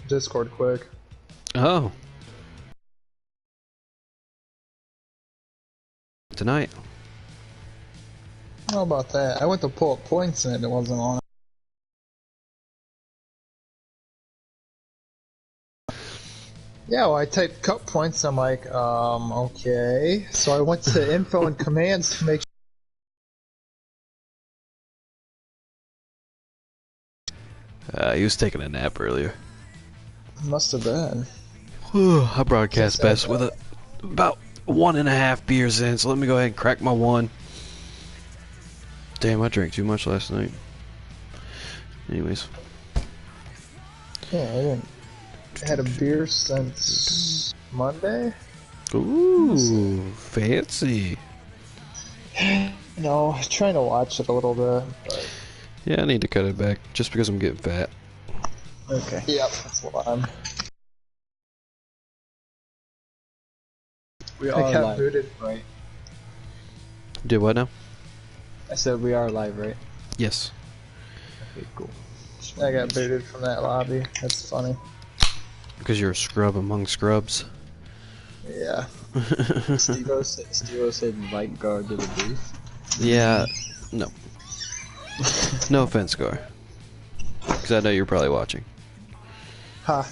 Discord quick. Oh. Tonight. How about that? I went to pull up points and it wasn't on. Yeah, well, I typed cup points. I'm like, okay. So I went to info and commands to make sure. He was taking a nap earlier. Must have been. I broadcast best with about 1.5 beers in, so let me go ahead and crack my one. Damn, I drank too much last night. Anyways. Yeah, I didn't. Had a beer since Monday. Ooh, fancy. No, I'm trying to watch it a little bit. But... Yeah, I need to cut it back just because I'm getting fat. Okay. Yep, that's what I'm. We are got live, booted. right? Did what now? I said we are live, right? Yes. Okay, cool. I got booted from that lobby. That's funny. Because you're a scrub among scrubs. Yeah. Steve said invite guard to the booth. Yeah, no. No offense, Gar. Because I know you're probably watching. Ha.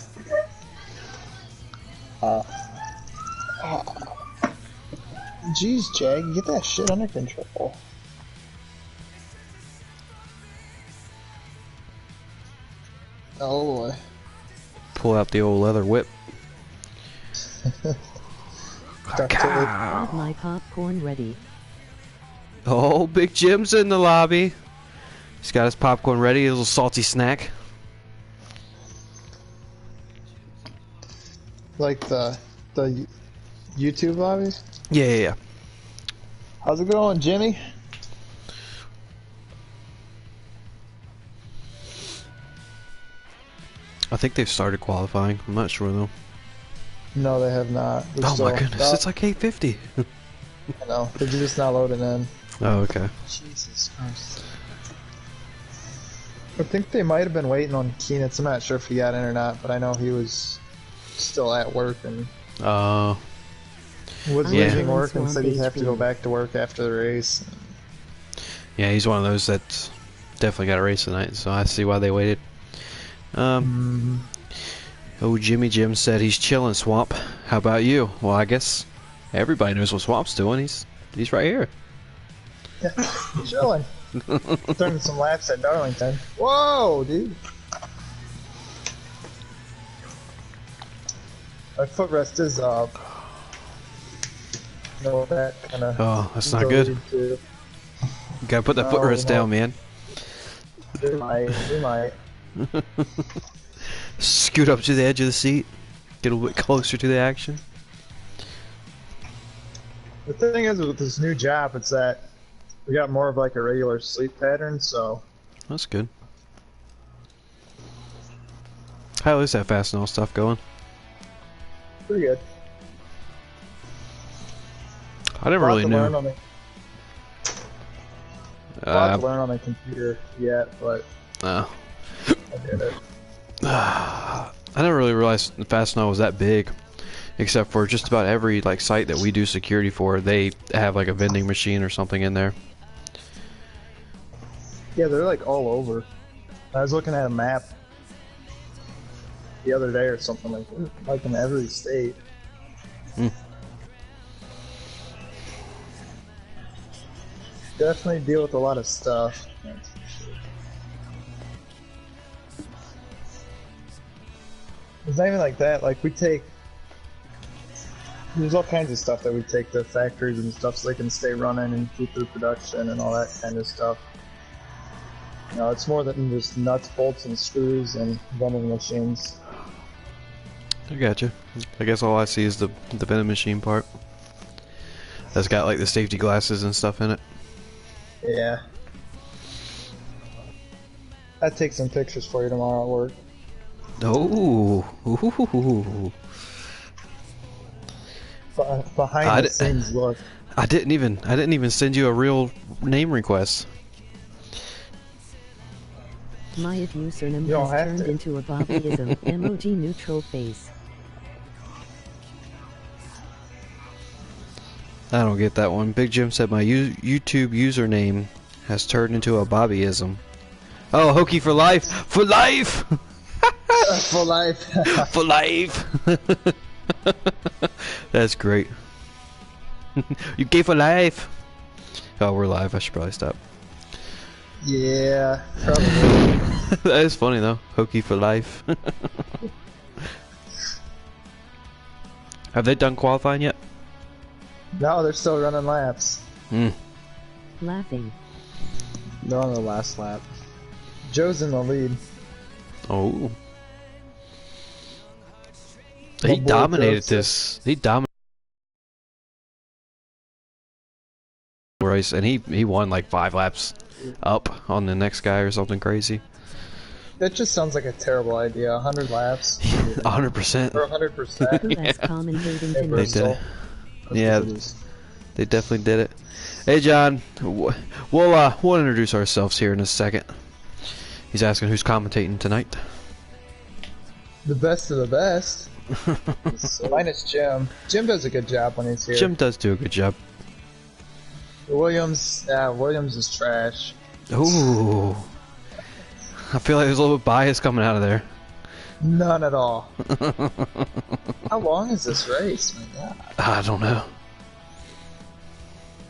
Jeez, Jag, get that shit under control. Oh boy. Pull out the old leather whip. Got my popcorn ready. Oh, Big Jim's in the lobby. He's got his popcorn ready, a little salty snack. Like the YouTube lobby? Yeah. How's it going, Jimmy? I think they've started qualifying. I'm not sure though. No, they have not. Oh my goodness, it's like 8:50. I know, they're just not loading in. Oh, okay. Jesus Christ. I think they might have been waiting on Keenitz. I'm not sure if he got in or not, but I know he was still at work and was leaving work and said he'd have to go back to work after the race. Yeah, he's one of those that's definitely got a race tonight, so I see why they waited. Oh, Jimmy Jim said he's chilling, Swamp. How about you? Well, I guess everybody knows what Swamp's doing. He's right here. Yeah, chilling. Turning some laps at Darlington. Whoa, dude. My footrest is up. No, that kind of. Oh, that's not good. You gotta put that footrest down, man. We might. Scoot up to the edge of the seat. Get a little bit closer to the action. The thing is with this new job, it's that we got more of like a regular sleep pattern, so. That's good. How is that fast and all stuff going? Pretty good. I never really knew. A lot to learn on the computer yet, but I did it. I never really realized Fast Snow was that big, except for just about every like site that we do security for, they have like a vending machine or something in there. Yeah, they're like all over. I was looking at a map the other day or something, like in every state. Definitely deal with a lot of stuff. That's for sure. It's not even like that. Like there's all kinds of stuff that we take to factories and stuff so they can stay running and keep their production and all that kind of stuff. You know, it's more than just nuts, bolts, and screws and vending machines. I gotcha. I guess all I see is the vending machine part. That's got like the safety glasses and stuff in it. Yeah. I'll take some pictures for you tomorrow at work. Oh. Ooh. Behind the scenes look. I didn't even send you a real name request. My username You don't has have turned to. into a Bobbyism emoji neutral face. I don't get that one. Big Jim said my YouTube username has turned into a Bobbyism. Oh, Hokey for life! For life! For life. For life! That's great. You gay for life! Oh, we're live. I should probably stop. Yeah, probably. That is funny though. Hokey for life. Have they done qualifying yet? No, they're still running laps. Laughing. They're on the last lap. Joe's in the lead. Oh. My He boy dominated Joe this. He dominated race, and he won like 5 laps up on the next guy or something crazy. That just sounds like a terrible idea. 100 laps. 100%. Or 100%. Who has commentating Hey, tonight? They did Bristol. it. Yeah, they definitely did it. Hey John, we'll introduce ourselves here in a second. He's asking who's commentating tonight. The best of the best. Minus Jim. Jim does a good job when he's here. Jim does do a good job. Williams is trash. Ooh, I feel like there's a little bit of bias coming out of there. None at all. How long is this race? My God. I don't know.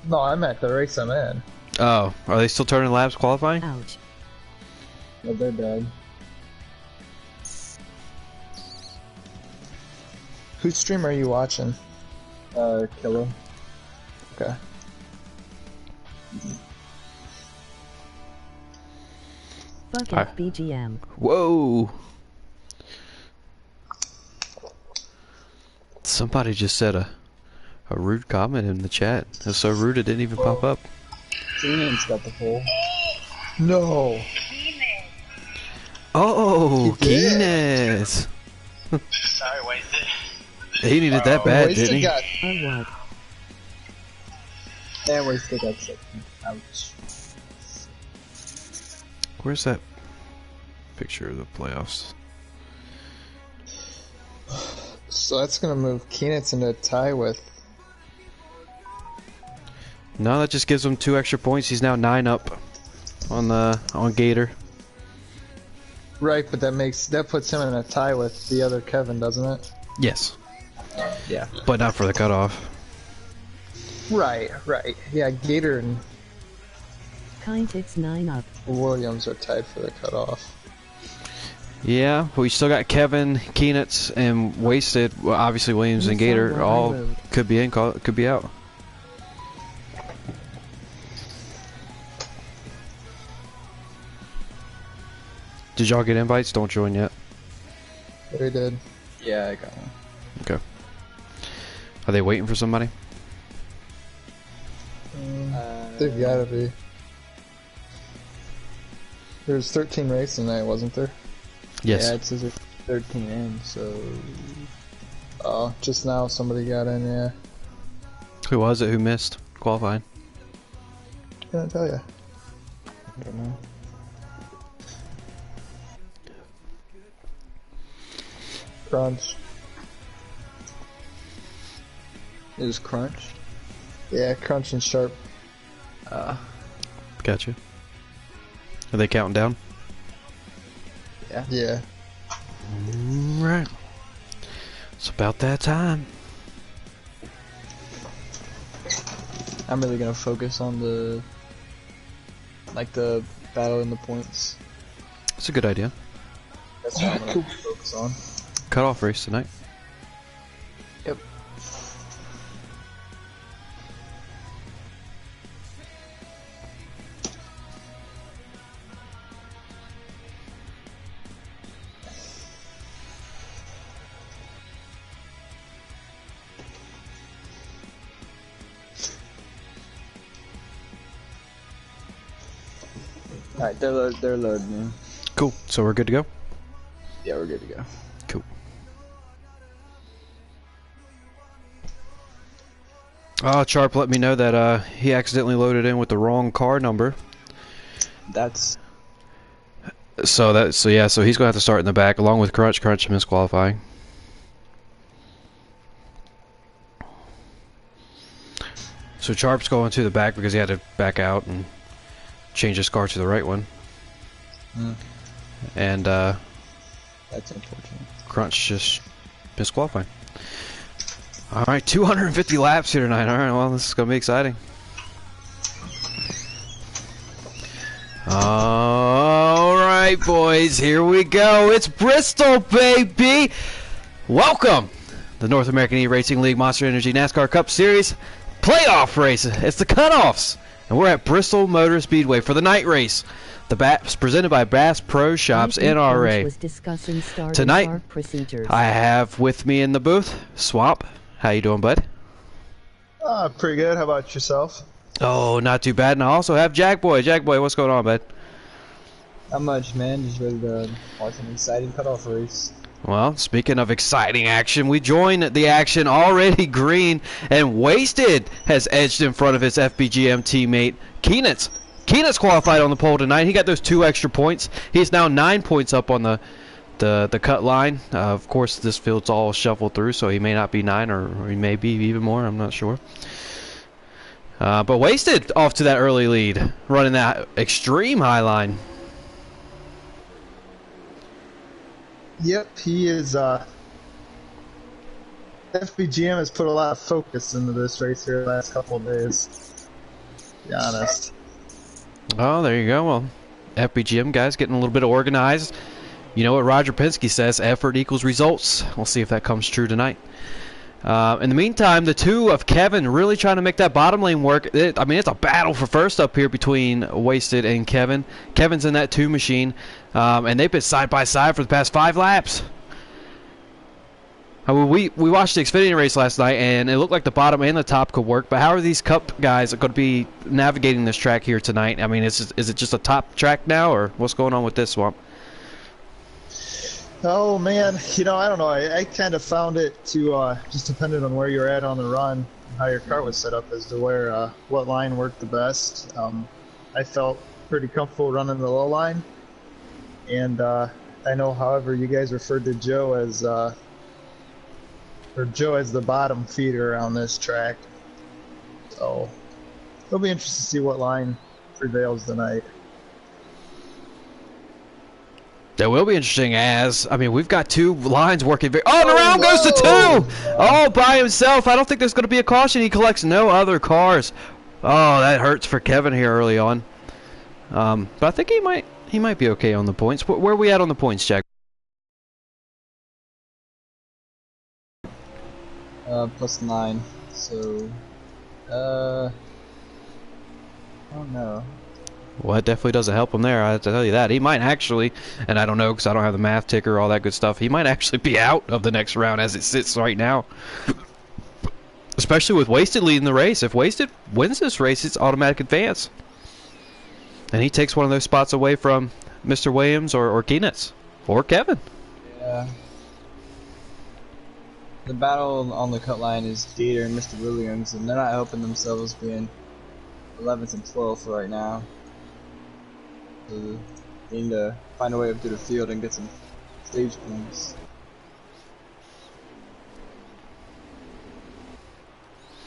No, I'm at the race I'm in. Oh, are they still turning laps qualifying? Ouch. But they're dead. Whose stream are you watching? Killer. Okay. Fuck Alright. BGM. Whoa! Somebody just said a rude comment in the chat. It's so rude it didn't even pop up. Keenan's got the pole. No. Oh, He did. Keenes! Sorry, wasted. He needed that bad, Wasted didn't he? got, A what? and Wasted got second. Ouch. Where's that picture of the playoffs? So that's gonna move Keenitz into a tie with. No, that just gives him 2 extra points. He's now 9 up on Gator. Right, but that puts him in a tie with the other Kevin, doesn't it? Yes, Yeah. but not for the cutoff. Right. Yeah, Gator and Kindtix 9 up. Williams are tied for the cutoff. Yeah, but we still got Kevin, Keenitz, and Wasted. Well, obviously Williams and Gator all could be in, could be out. Did y'all get invites? Don't join yet. We did. Yeah, I got one. Okay. Are they waiting for somebody? They've gotta be. There's 13 races tonight, wasn't there? Yes. Yeah, it says it's 13 in, so... Oh, just now somebody got in, yeah. Who was it who missed qualifying? Can't tell ya. I don't know. Crunch. It was Crunch. Yeah, Crunch and Sharp. Gotcha. Are they counting down? Yeah. Right. It's about that time. I'm really gonna focus on the... like the battle in the points. It's a good idea. That's what I'm gonna focus on. Cutoff race tonight. Yep. Alright, they're loading in. Cool. So we're good to go? Yeah, we're good to go. Cool. Charp let me know that he accidentally loaded in with the wrong car number. That's So he's gonna have to start in the back along with Crunch misqualifying. So Charp's going to the back because he had to back out and change his car to the right one. And that's unfortunate. Crunch just misqualifying. Alright, 250 laps here tonight. Alright, well, this is going to be exciting. Alright, boys, here we go. It's Bristol, baby! Welcome! The North American eRacing League Monster Energy NASCAR Cup Series playoff race. It's the cutoffs. And we're at Bristol Motor Speedway for the night race. The BAT's presented by Bass Pro Shops NRA. Was discussing Tonight, our procedures. I have with me in the booth, Swamp. How you doing, bud? Pretty good. How about yourself? Oh, not too bad. And I also have Jackboy. Jackboy, what's going on, bud? Not much, man. Just ready to watch an exciting cutoff race. Well, speaking of exciting action, we join the action already green, and Wasted has edged in front of his FBGM teammate, Keenitz. Keenitz qualified on the pole tonight. He got those 2 extra points. He's now 9 points up on the cut line. Of course, this field's all shuffled through, so he may not be 9, or he may be even more. I'm not sure. But Wasted off to that early lead, running that extreme high line. Yep, he is. FBGM has put a lot of focus into this race here the last couple of days. To be honest. Oh, there you go. Well, FBGM guys getting a little bit organized. You know what Roger Penske says, effort equals results. We'll see if that comes true tonight. In the meantime, the two of Kevin really trying to make that bottom lane work. I mean, it's a battle for first up here between Wasted and Kevin. Kevin's in that 2 machine, and they've been side by side for the past 5 laps. I mean, we watched the Xfinity race last night, and it looked like the bottom and the top could work. But how are these Cup guys going to be navigating this track here tonight? I mean, is it just a top track now, or what's going on with this, Swamp? Oh man, I don't know. I kind of found it to just depended on where you're at on the run, how your car was set up as to where what line worked the best. I felt pretty comfortable running the low line, and I know, however, you guys referred to Joe as the bottom feeder around this track. So it'll be interesting to see what line prevails tonight. That will be interesting we've got 2 lines working very... Oh, and around goes to 2! All by himself. I don't think there's going to be a caution. He collects no other cars. Oh, that hurts for Kevin here early on. But I think he might be okay on the points. Where are we at on the points, Jack? +9. So, I don't know. Well, it definitely doesn't help him there, I have to tell you that. He might actually, and I don't know because I don't have the math ticker, all that good stuff, he might actually be out of the next round as it sits right now. Especially with Wasted leading the race. If Wasted wins this race, it's automatic advance. And he takes one of those spots away from Mr. Williams or Keenitz. Or Kevin. Yeah. The battle on the cut line is Gator and Mr. Williams, and they're not helping themselves being 11th and 12th right now. So they need to find a way up to the field and get some stage points.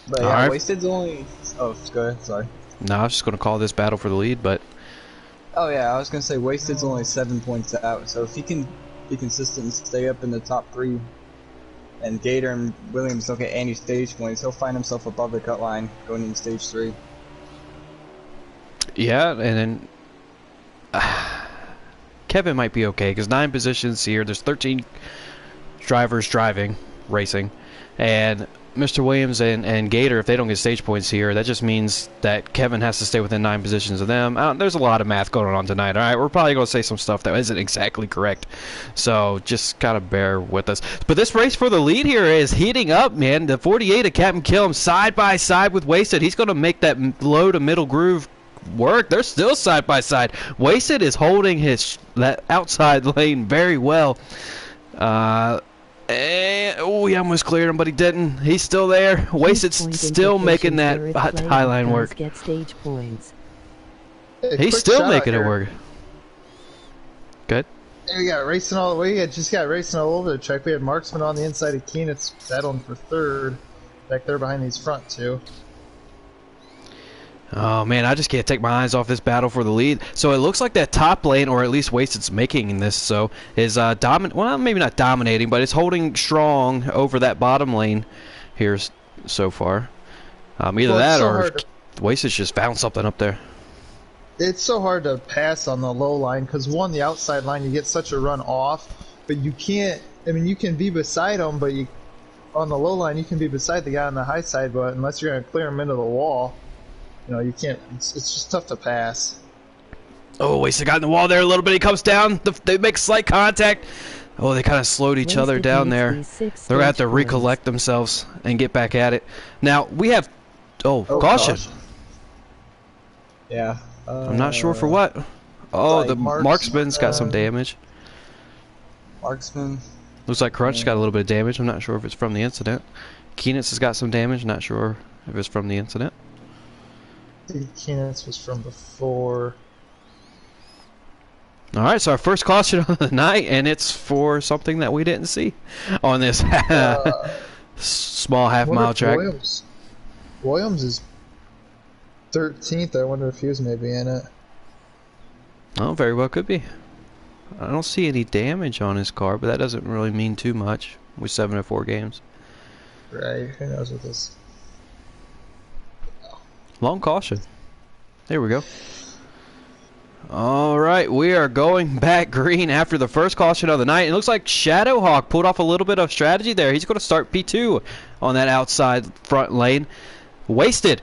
But yeah, Alright. Wasted's only... Oh, go ahead, sorry. No, I was just going to call this battle for the lead, but... Oh yeah, I was going to say Wasted's only 7 points out, so if he can be consistent and stay up in the top 3, and Gator and Williams don't get any stage points, he'll find himself above the cut line going into stage 3. Yeah, and then... Kevin might be okay, because 9 positions here, there's 13 drivers driving, racing, and Mr. Williams and Gator, if they don't get stage points here, that just means that Kevin has to stay within 9 positions of them. There's a lot of math going on tonight, alright? We're probably going to say some stuff that isn't exactly correct, so just kind of bear with us. But this race for the lead here is heating up, man. The 48 of Captain Killam side by side with Wasted. He's going to make that low to middle groove work. They're still side by side. Wasted is holding that outside lane very well. And he almost cleared him, but he didn't. He's still there. Wasted's still making that high line work. Get stage points. Hey, He's quick still shout out making it here. work. Good. Hey, we got racing all the way. We just got racing all over the track. We had Marksman on the inside of Keenitz battling for third. Back there behind these front two. Oh man, I just can't take my eyes off this battle for the lead. So it looks like that top lane, or at least Wasted's making this, so is well, maybe not dominating, but it's holding strong over that bottom lane here so far. Either that or Wasted's just found something up there. It's so hard to pass on the low line because one, the outside line, you get such a run off, but you can't. I mean, you can be beside them, but on the low line you can be beside the guy on the high side, but unless you're going to clear him into the wall. You know, you can't. It's just tough to pass. Oh, Wasted got in the wall there a little bit. He comes down. They make slight contact. Oh, they kind of slowed each other down there. They're going to have to recollect themselves and get back at it. Now, we have... Oh, caution. Yeah. I'm not sure for what. Oh, like the Marksman's got some damage. Marksman. Looks like Crunch's got a little bit of damage. I'm not sure if it's from the incident. Keenitz has got some damage. Not sure if it's from the incident. I think Keenitz was from before. Alright, so our first caution of the night, and it's for something that we didn't see on this small half-mile track. Williams is 13th. I wonder if he was maybe in it. Oh, very well could be. I don't see any damage on his car, but that doesn't really mean too much with 7 or 4 games. Right, who knows what this... Long caution. There we go. Alright, we are going back green after the first caution of the night. It looks like Shadowhawk pulled off a little bit of strategy there. He's going to start P2 on that outside front lane. Wasted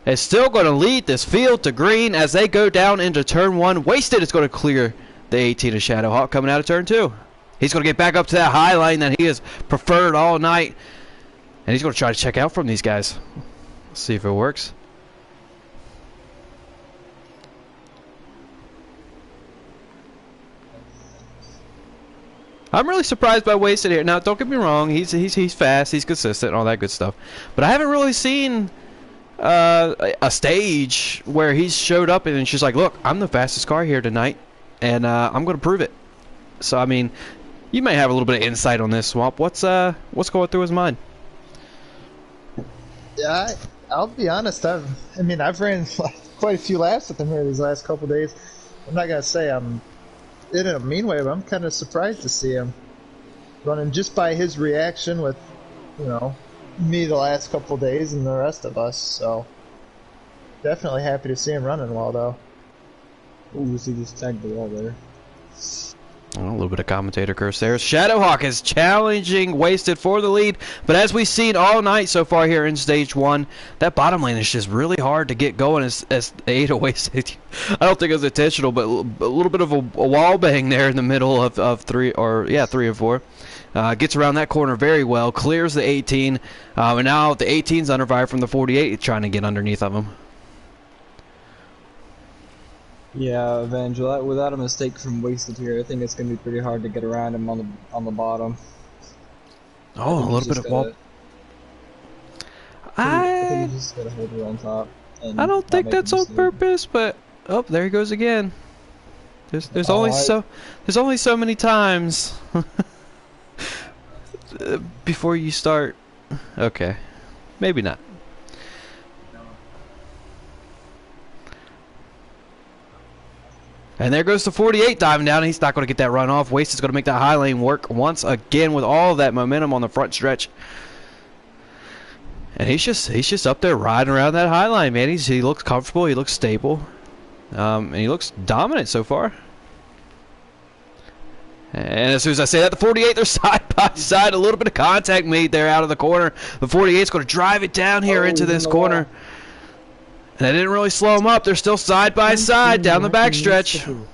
is still going to lead this field to green as they go down into turn 1. Wasted is going to clear the 18 of Shadowhawk coming out of turn 2. He's going to get back up to that high line that he has preferred all night. And he's going to try to check out from these guys. Let's see if it works. I'm really surprised by Wasted here. Now, don't get me wrong. He's fast. He's consistent. All that good stuff. But I haven't really seen a stage where he's showed up and she's like, "Look, I'm the fastest car here tonight, and I'm going to prove it." So, I mean, you may have a little bit of insight on this, Swamp. What's going through his mind? Yeah, I'll be honest. I've ran quite a few laps with him here these last couple days. I'm not gonna say I'm in a mean way, but I'm kind of surprised to see him running just by his reaction with, me the last couple days and the rest of us. So definitely happy to see him running well, though. Ooh, he just tagged the wall there. Oh, a little bit of commentator curse there. Shadowhawk is challenging Wasted for the lead, but as we've seen all night so far here in stage 1, that bottom lane is just really hard to get going as 8 of Wasted. I don't think it was intentional, but a little bit of a wall bang there in the middle of 3 and 4. Gets around that corner very well, clears the 18, and now the 18's under fire from the 48, trying to get underneath of him. Yeah, Evangel, without a mistake from Wasted here, I think it's going to be pretty hard to get around him on the bottom. Oh, a little bit of wall. I think he's just got to hold it on top. I don't think that's on purpose, but oh, there he goes again. There's only so many times before you start. Okay, maybe not. And there goes the 48 diving down. He's not going to get that run off. Wasted's going to make that high lane work once again with all of that momentum on the front stretch. And he's just up there riding around that high line, man. He looks comfortable. He looks stable. And he looks dominant so far. And as soon as I say that, the 48, they're side by side. A little bit of contact made there out of the corner. The 48's going to drive it down here into this corner. And that didn't really slow them up. They're still side by side down the backstretch. And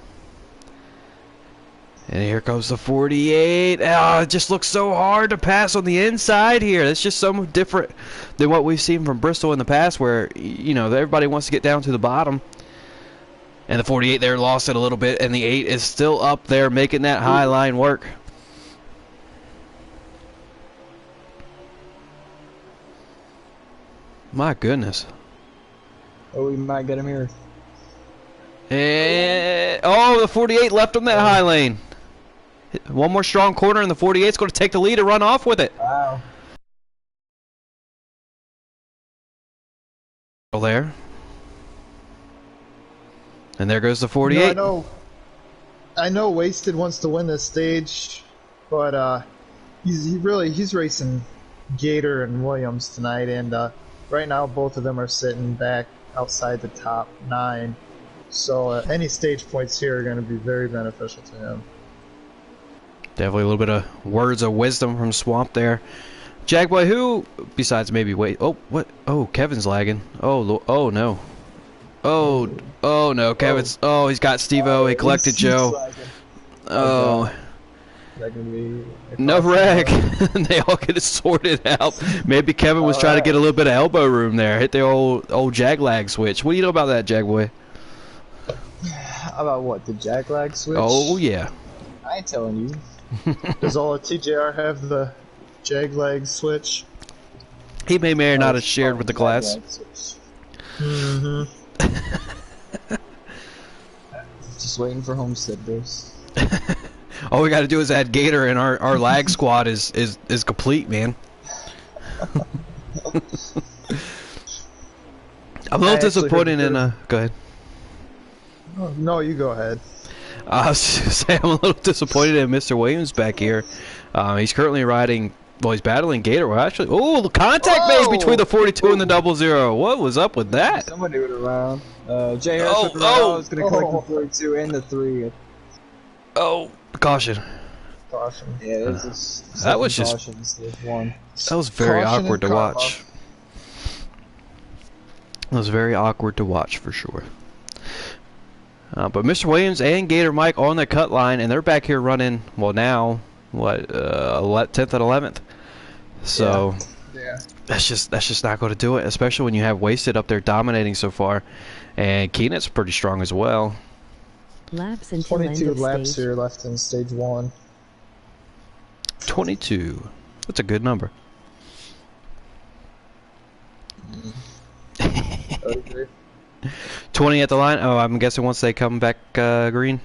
here comes the 48. Oh, it just looks so hard to pass on the inside here. That's just so different than what we've seen from Bristol in the past where, everybody wants to get down to the bottom. And the 48 there lost it a little bit, and the 8 is still up there making that high line work. My goodness. Oh, we might get him here. And, oh, the 48 left him that high lane. One more strong corner, and the 48's going to take the lead and run off with it. Wow. There. And there goes the 48. No, I know Wasted wants to win this stage, but he's racing Gator and Williams tonight, and right now both of them are sitting back outside the top 9. So any stage points here are going to be very beneficial to him. Definitely a little bit of words of wisdom from Swamp there. Jagboy, who besides maybe wait? Oh, what? Oh, Kevin's lagging. Oh, no. Oh no, Kevin's. Oh, he's got Steve-O. He collected Joe. Oh. No wreck. They all get it sorted out. Maybe Kevin was trying to get a little bit of elbow room there. Hit the old jag lag switch. What do you know about that, Jagboy? About what? The jack lag switch? Oh yeah. I ain't telling you. Does all the TJR have the jag-lag switch? He may or not have shared with the class. Mm-hmm. Just waiting for Homestead, bros. All we got to do is add Gator, and our lag squad is complete, man. I'm a little disappointed in go ahead. Oh, no, you go ahead. I was saying I'm a little disappointed in Mr. Williams back here. He's currently riding. Well, he's battling Gator. Well, actually, the contact made between the 42 and the 00. What was up with that? Somebody would around. Jay Harris would around. I was gonna collect the 42 and the 3. Oh, caution. Caution. Yeah, that was just. That was very awkward to watch. It was very awkward to watch for sure. But Mr. Williams and Gator Mike on the cut line, and they're back here running. Well, now what? 10th and 11th. So yeah. that's just not going to do it, especially when you have Wasted up there dominating so far, and Keenan's pretty strong as well. Laps until 22 end of laps stage. here left in stage 1. 22. That's a good number. Okay. 20 at the line. Oh, I'm guessing once they come back green.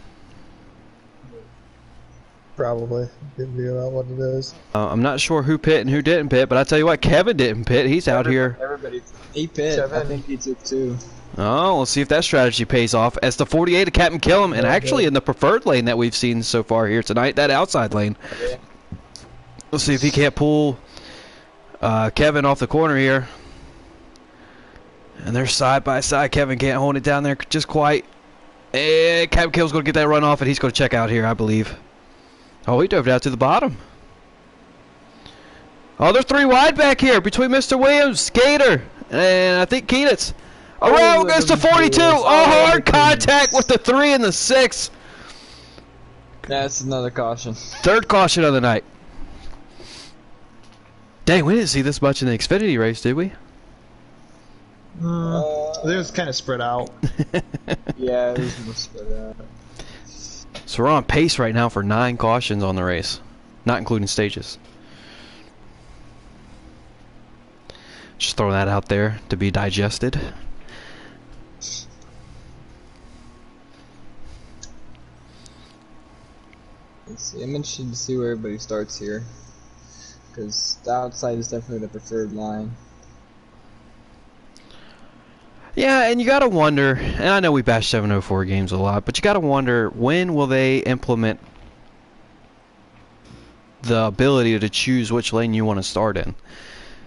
Probably. Good deal about what it is. I'm not sure who pit and who didn't pit, but I tell you what, Kevin didn't pit. He's out here. He pit. I think he took 2. Oh, we'll see if that strategy pays off. As the 48 of Captain Killam, and actually in the preferred lane that we've seen so far here tonight, that outside lane. We'll see if he can't pull Kevin off the corner here. And they're side by side. Kevin can't hold it down there just quite. And Captain Kill's going to get that run off, and he's going to check out here, I believe. Oh, he dove down to the bottom. Oh, there's 3 wide back here between Mr. Williams, Gator, and I think Keenitz. Around goes to 42. Oh, hard contact with the 3 and the 6. That's another caution. 3rd caution of the night. Dang, we didn't see this much in the Xfinity race, did we? It was kind of spread out. Yeah, it was more spread out. So we're on pace right now for 9 cautions on the race, not including stages. Just throw that out there to be digested. I'm interested to see where everybody starts here, because the outside is definitely the preferred line. Yeah, and you gotta wonder, and I know we bash 704 games a lot, but you gotta wonder, when will they implement the ability to choose which lane you want to start in?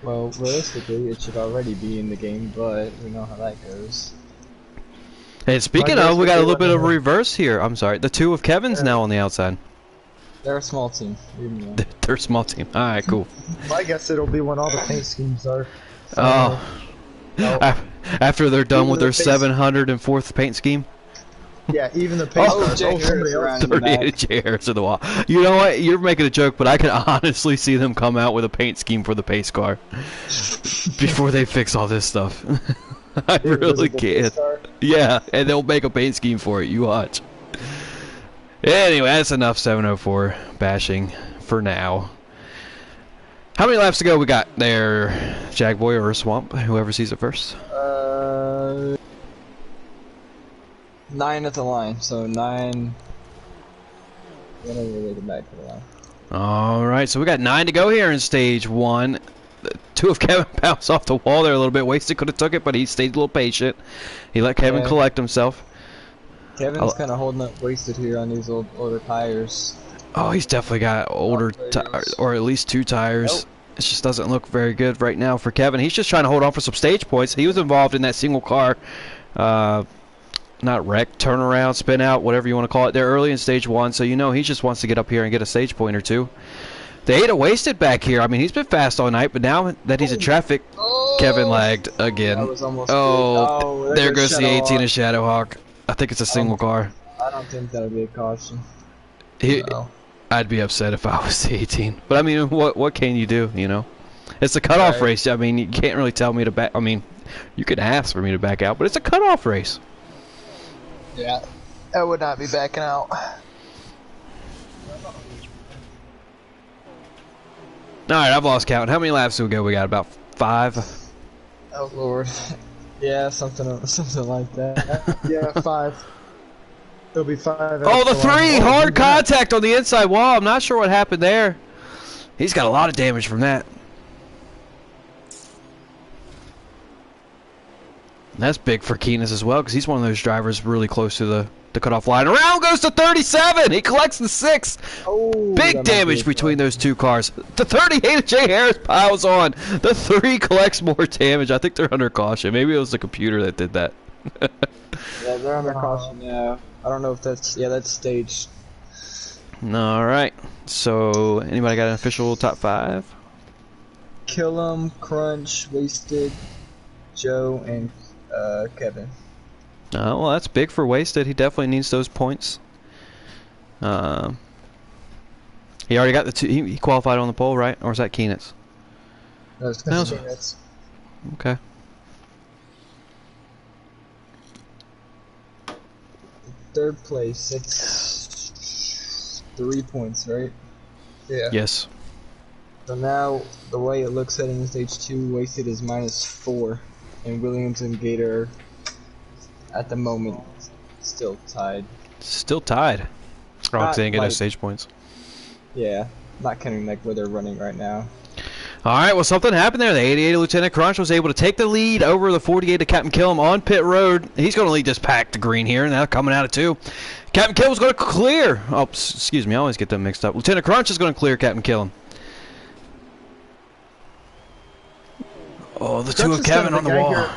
Well, realistically, it should already be in the game, but we know how that goes. And speaking of, we got a little bit of reverse here. I'm sorry, the 2 of Kevin's now on the outside. They're a small team. They're a small team. Alright, cool. I guess it'll be when all the paint schemes are. After they're done with their 704th paint scheme. Yeah, even the paint cars. Somebody else. 38 chairs to the wall. You know what? You're making a joke, but I can honestly see them come out with a paint scheme for the pace car before they fix all this stuff. I The really invisible can't. police car. Yeah, and they'll make a paint scheme for it. You watch. Anyway, that's enough 704 bashing for now. How many laps to go we got there, Jagboy or Swamp? Whoever sees it first. 9 at the line, so 9. Whenever we get back to the line. All right, so we got 9 to go here in stage 1. Two of Kevin bounced off the wall there a little bit. Wasted could have took it, but he stayed a little patient. He let Kevin collect himself. Kevin's kind of holding up Wasted here on these older tires. Oh, he's definitely got older tires, or at least 2 tires. Nope. It just doesn't look very good right now for Kevin. He's just trying to hold on for some stage points. He was involved in that single car, not wreck, turnaround, spin out, whatever you want to call it. They're early in stage 1, so you know he just wants to get up here and get a stage point or 2. They ate a Wasted back here. I mean, he's been fast all night, but now that he's in traffic, Kevin lagged again. That was almost oh, good. there goes the 18 of Shadowhawk. Shadowhawk. I think it's a single car. I don't think that'll be a caution. No. I'd be upset if I was the 18. But I mean, what can you do, you know? It's a cutoff race. I mean, you can't really tell me to back. I mean, you could ask for me to back out, but it's a cutoff race. Yeah, I would not be backing out. Alright, I've lost count. How many laps do we go? We got about 5. Oh lord. Yeah, something like that. Yeah, 5. It'll be 5. Oh, the 3! Oh, Hard look at contact on the inside wall. I'm not sure what happened there. He's got a lot of damage from that. That's big for Keenis as well, because he's one of those drivers really close to the cutoff line. Around goes to 37! He collects the 6! Oh, Big damage between those 2 cars. The 38 of Jay Harris piles on. The 3 collects more damage. I think they're under caution. Maybe it was the computer that did that. Yeah, they're under caution now. I don't know if that's that's staged. Alright. So, anybody got an official top 5? Kill 'em, Crunch, Wasted, Joe, and Kevin. Oh, well, that's big for Wasted. He definitely needs those points. He already got the 2. He qualified on the pole, right? Or was that Keenitz? That's Okay. Third place, it's 3 points, right? Yeah. Yes. So now, the way it looks heading in stage 2, Wasted is -4, and Williams and Gator, at the moment, still tied. Still tied. Roxanne didn't get like- those stage points. Yeah, not counting like where they're running right now. Alright, well, something happened there. The 88 Lieutenant Crunch was able to take the lead over the 48 of Captain Killam on pit road. He's going to lead this pack to green here, now coming out of 2. Captain Killam's going to clear. Oh, excuse me, I always get them mixed up. Lieutenant Crunch is going to clear Captain Killam. Oh, the 2 of Kevin on the wall.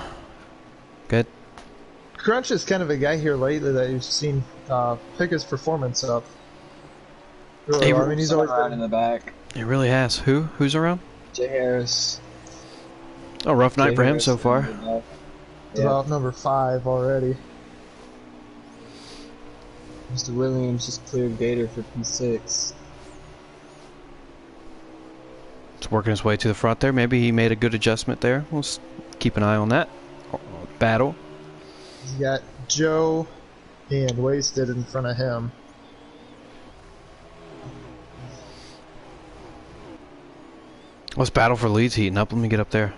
Good. Crunch is kind of a guy here lately that you've seen pick his performance up. Really Hey, well. I mean, he's always around been in the back. It really has. Who's around? Jay Harris. Oh, rough night Jay for him Harris so in far. the back. about number 5 already. Mr. Williams just cleared Gator for P6. It's working his way to the front there. Maybe he made a good adjustment there. We'll keep an eye on that battle. He's got Joe and Wasted in front of him. Let's battle for leads heating up. Let me get up there.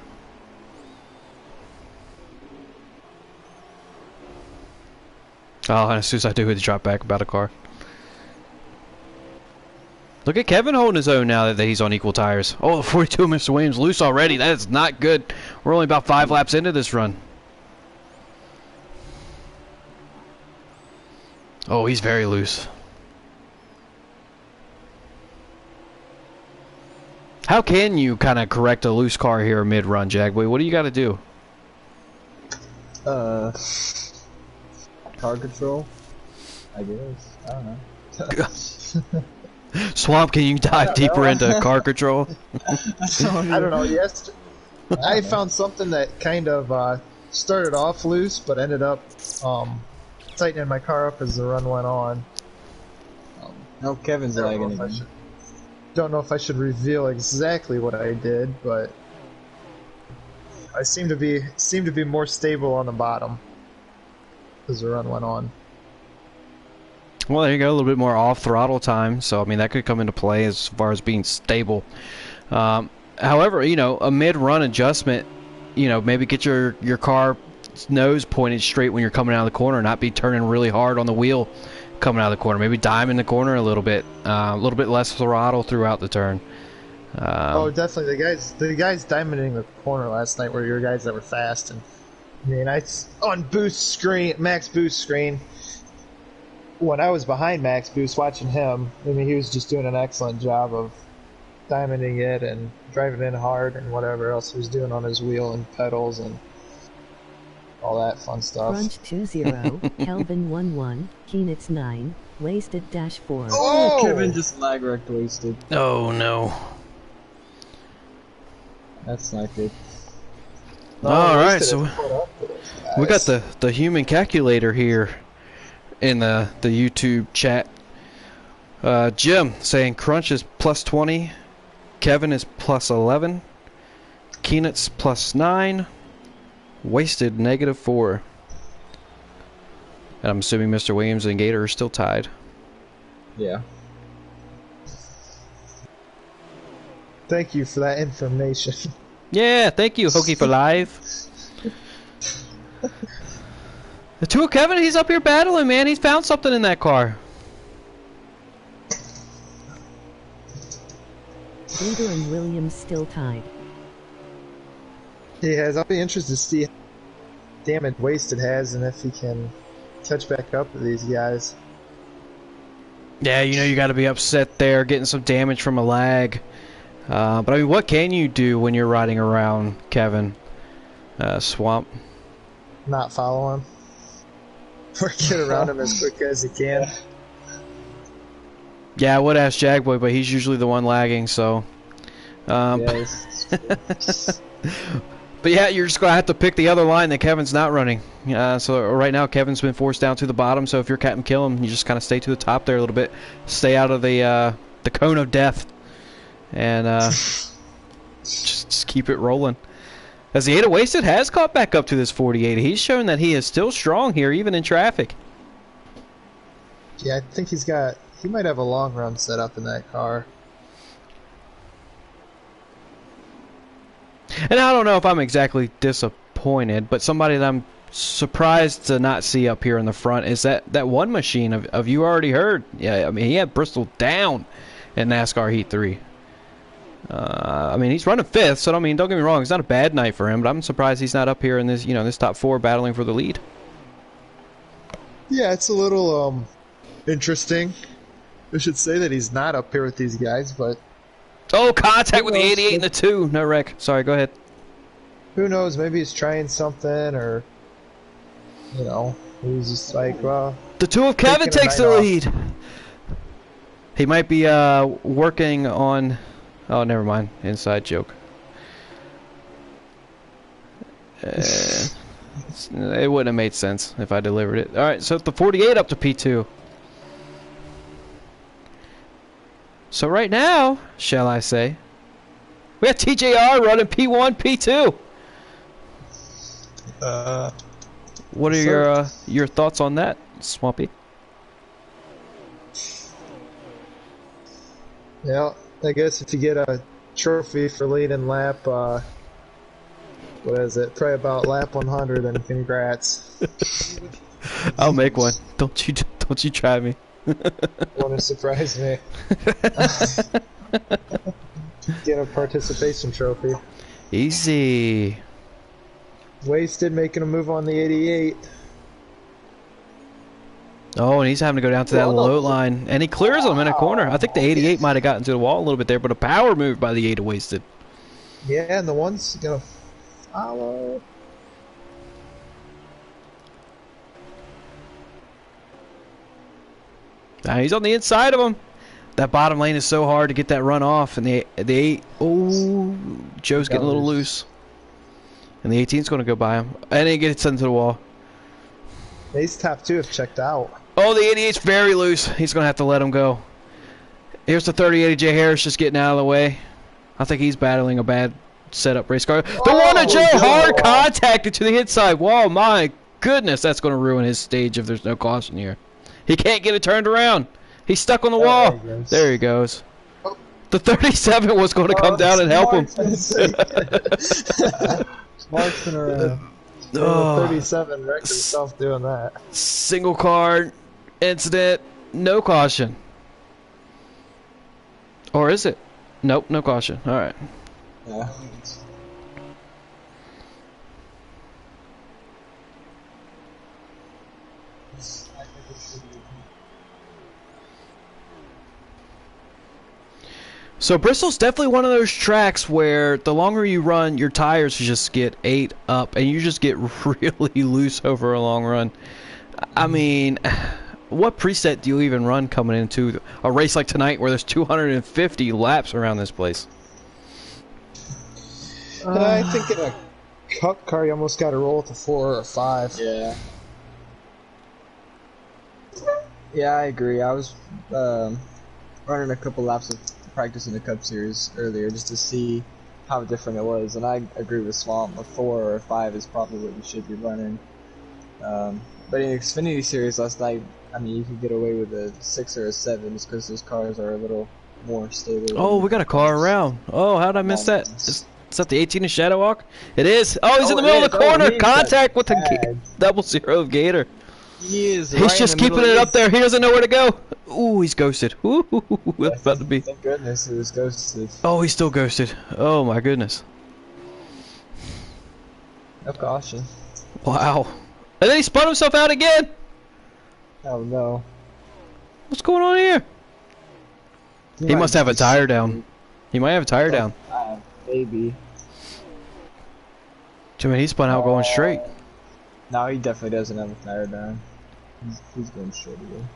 Oh, and as soon as I do, he'd drop back about a car. Look at Kevin holding his own now that he's on equal tires. Oh, the 42 of Mr. Williams loose already. That is not good. We're only about 5 laps into this run. Oh, he's very loose. How can you kind of correct a loose car here mid-run, Jagboy? What do you got to do? Car control? I guess. I don't know. Swamp, can you dive deeper into car control? I don't know. Yes, I found something that kind of started off loose, but ended up tightening my car up as the run went on. No, Kevin's lagging again. Don't know if I should reveal exactly what I did, but I seem to be more stable on the bottom as the run went on. Well, there you go, a little bit more off throttle time. So I mean, that could come into play as far as being stable. However, you know, a mid-run adjustment, you know, maybe get your car nose pointed straight when you're coming out of the corner, not be turning really hard on the wheel coming out of the corner. Maybe dime in the corner a little bit less throttle throughout the turn. Oh, definitely. The guys diamonding the corner last night were your guys that were fast, and I mean, on max boost screen. When I was behind Max Boost watching him, I mean, he was just doing an excellent job of diamonding it and driving in hard and whatever else he was doing on his wheel and pedals and all that fun stuff. Crunch 20, Kelvin 11, Keenitz 9, Wasted dash 4. Oh! Kevin just lag wrecked Wasted. Oh no. That's not good. All right, so we got the human calculator here in the YouTube chat. Jim saying Crunch is plus 20, Kevin is plus 11, Keenitz plus 9, Wasted negative 4. And I'm assuming Mr. Williams and Gator are still tied. Yeah. Thank you for that information. Yeah, thank you, Hokey for live. The two of Kevin, he's up here battling, man. He's found something in that car. Gator and Williams still tied. He has. I'll be interested to see how damage Wasted has and if he can catch back up with these guys. Yeah, you know you got to be upset there, getting some damage from a lag. But I mean, what can you do when you're riding around, Kevin? Swamp. Not follow him. Or get around him as quick as you can. Yeah, I would ask Jagboy, but he's usually the one lagging, so... Yes. But yeah, you're just going to have to pick the other line that Kevin's not running. So right now, Kevin's been forced down to the bottom, so if you're Captain Kill him, you just kind of stay to the top there a little bit. Stay out of the cone of death. And just keep it rolling. As the 8 of Wasted has caught back up to this 48. He's shown that he is still strong here, even in traffic. Yeah, I think he might have a long run set up in that car. And I don't know if I'm exactly disappointed, but somebody that I'm surprised to not see up here in the front is that one machine of you already heard. Yeah, I mean, he had Bristol down in NASCAR Heat 3. I mean, he's running 5th, so I mean, don't get me wrong, it's not a bad night for him, but I'm surprised he's not up here in this, you know, this top 4 battling for the lead. Yeah, it's a little interesting. I should say that he's not up here with these guys, but oh, contact with the 88 and the 2. No wreck. Sorry, go ahead. Who knows? Maybe he's trying something, or you know, he's just like, well. The 2 of Kevin takes the lead. He might be working on. Oh, never mind. Inside joke. It wouldn't have made sense if I delivered it. All right, so the 48 up to P2. So right now, shall I say, we got TJR running P1, P2. What are your thoughts on that, Swampy? Yeah, I guess if you get a trophy for leading lap, what is it? Probably about lap 100, and congrats. I'll make one. Don't you try me. Want to surprise me? Get a participation trophy. Easy. Wasted making a move on the 88. Oh, and he's having to go down to that low line, and he clears him in a corner. I think the 88 might have gotten to the wall a little bit there, but a power move by the 8 of Wasted. Yeah, and the one's gonna follow. He's on the inside of him. That bottom lane is so hard to get that run off, and the 8. Oh, Joe's getting a little loose, and the 18's going to go by him, and he gets into the wall. These top 2 have checked out. Oh, the 88's very loose. He's going to have to let him go. Here's the 38 of Jay Harris just getting out of the way. I think he's battling a bad setup race car. The one to Joe, hard contacted to the inside wall. My goodness, that's going to ruin his stage if there's no caution here. He can't get it turned around. He's stuck on the wall. There he goes. The 37 was going to come down and help him. Marking around. The 37 wrecked himself doing that. Single car incident, no caution. Or is it? Nope, no caution. All right. Yeah. So Bristol's definitely one of those tracks where the longer you run, your tires just get ate up, and you just get really loose over a long run. I mean, what preset do you even run coming into a race like tonight where there's 250 laps around this place? I think in a cup car you almost got to roll with a 4 or a 5. Yeah. Yeah, I agree. I was running a couple laps of practice in the Cup Series earlier just to see how different it was, and I agree with Swamp. A 4 or a 5 is probably what you should be running. But in the Xfinity Series last night, I mean, you could get away with a 6 or a 7 just because those cars are a little more stable. Oh, we got a car around. Oh, how did I miss that? Is that the 18 of Shadowwalk? It is. Oh, he's in the middle of the corner. Contact with the 00 Gator. He is. He's just keeping it up there. He doesn't know where to go. Ooh, he's ghosted. Ooh, that's about to be. Thank goodness it was ghosted. Oh, he's still ghosted. Oh my goodness. No caution. Wow. And then he spun himself out again. Oh no. What's going on here? He must have a tire down. He might have a tire down. Maybe. Jimmy, he spun out going straight. No, he definitely doesn't have a tire down. He's going straight again.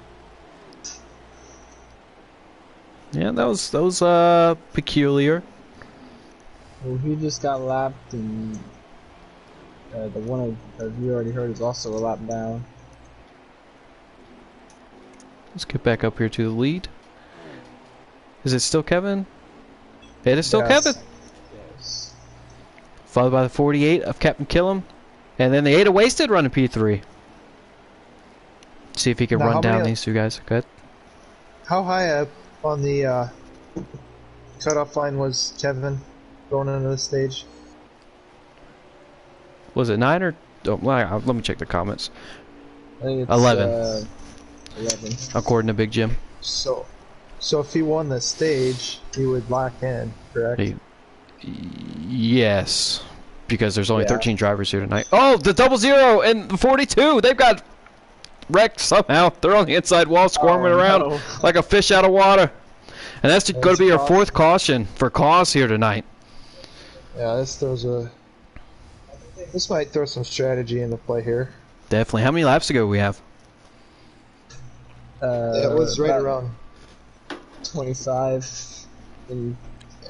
Yeah, that was peculiar. Well, he just got lapped, and the one you already heard is also a lap down. Let's get back up here to the lead. Is it still Kevin? It is still Kevin. Yes. Followed by the 48 of Captain Killam. And then the 8 of Wasted running P3. See if he can run down these two guys. Good. How high up on the cutoff line was Kevin going into the stage? Was it 9 or... Oh, well, let me check the comments. I think it's 11. 11. According to Big Jim. So if he won the stage, he would lock in, correct? Yes. Because there's only 13 drivers here tonight. Oh, the 00 and the 42. They've got wrecked somehow. They're on the inside wall squirming around like a fish out of water. And that's going to be your 4th caution for cause here tonight. Yeah, this might throw some strategy into play here. Definitely. How many laps ago we have? It was right around 25 in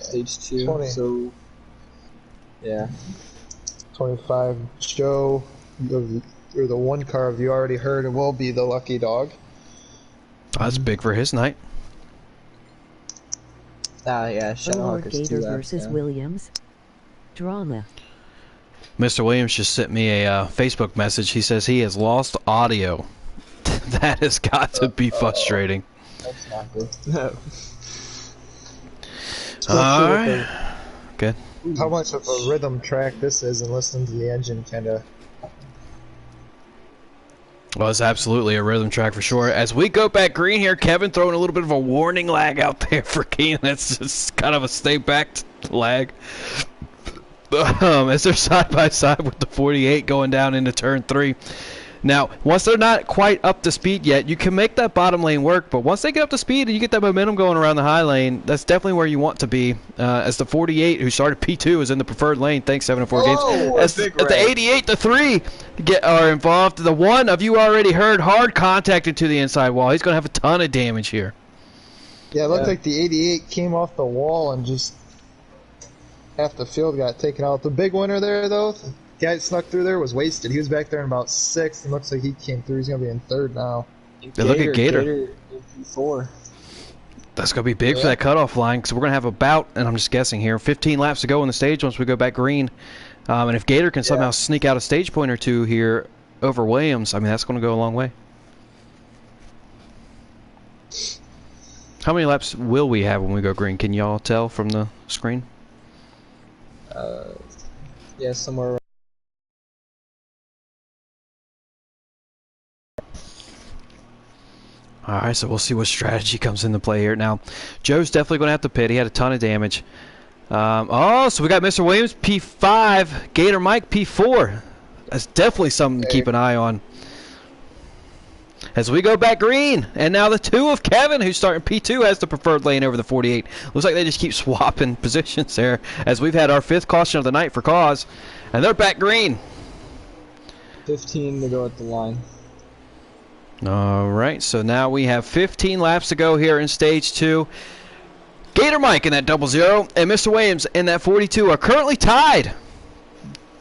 stage 2. 20. So yeah. 25. Joe, or the one car you already heard, it will be the lucky dog. Oh, that's big for his night. Yeah, Shadowhawk is 2 Gator laps versus down. Williams. Drama. Mr. Williams just sent me a Facebook message. He says he has lost audio. That has got to be frustrating. That's not good. No. Alright. Good. How much of a rhythm track this is, and listening to the engine kind of... Well, it's absolutely a rhythm track for sure. As we go back green here, Kevin throwing a little bit of a warning lag out there for Keenan. That's just kind of a stay back lag. As they're side by side with the 48 going down into turn 3. Now, once they're not quite up to speed yet, you can make that bottom lane work, but once they get up to speed and you get that momentum going around the high lane, that's definitely where you want to be. As the 48, who started P2, is in the preferred lane, thanks 7-4 games. As the 88, the 3 are involved. The 1 of you already heard, hard contacted to the inside wall. He's going to have a ton of damage here. Yeah, it looked like the 88 came off the wall and just half the field got taken out. The big winner there, though, the guy that snuck through there was Wasted. He was back there in about 6th, and looks like he came through. He's going to be in 3rd now. Look at Gator. Gator in P4. That's going to be big for that cutoff line because we're going to have about, and I'm just guessing here, 15 laps to go on the stage once we go back green. And if Gator can somehow sneak out a stage point or two here over Williams, I mean, that's going to go a long way. How many laps will we have when we go green? Can y'all tell from the screen? Yeah, somewhere around. Alright, so we'll see what strategy comes into play here. Now, Joe's definitely going to have to pit. He had a ton of damage. Oh, so we got Mr. Williams, P5. Gator Mike, P4. That's definitely something to keep an eye on. As we go back green. And now the 2 of Kevin, who's starting P2, has the preferred lane over the 48. Looks like they just keep swapping positions there. As we've had our 5th caution of the night for cause. And they're back green. 15 to go at the line. Alright, so now we have 15 laps to go here in stage 2. Gator Mike in that 00 and Mr. Williams in that 42 are currently tied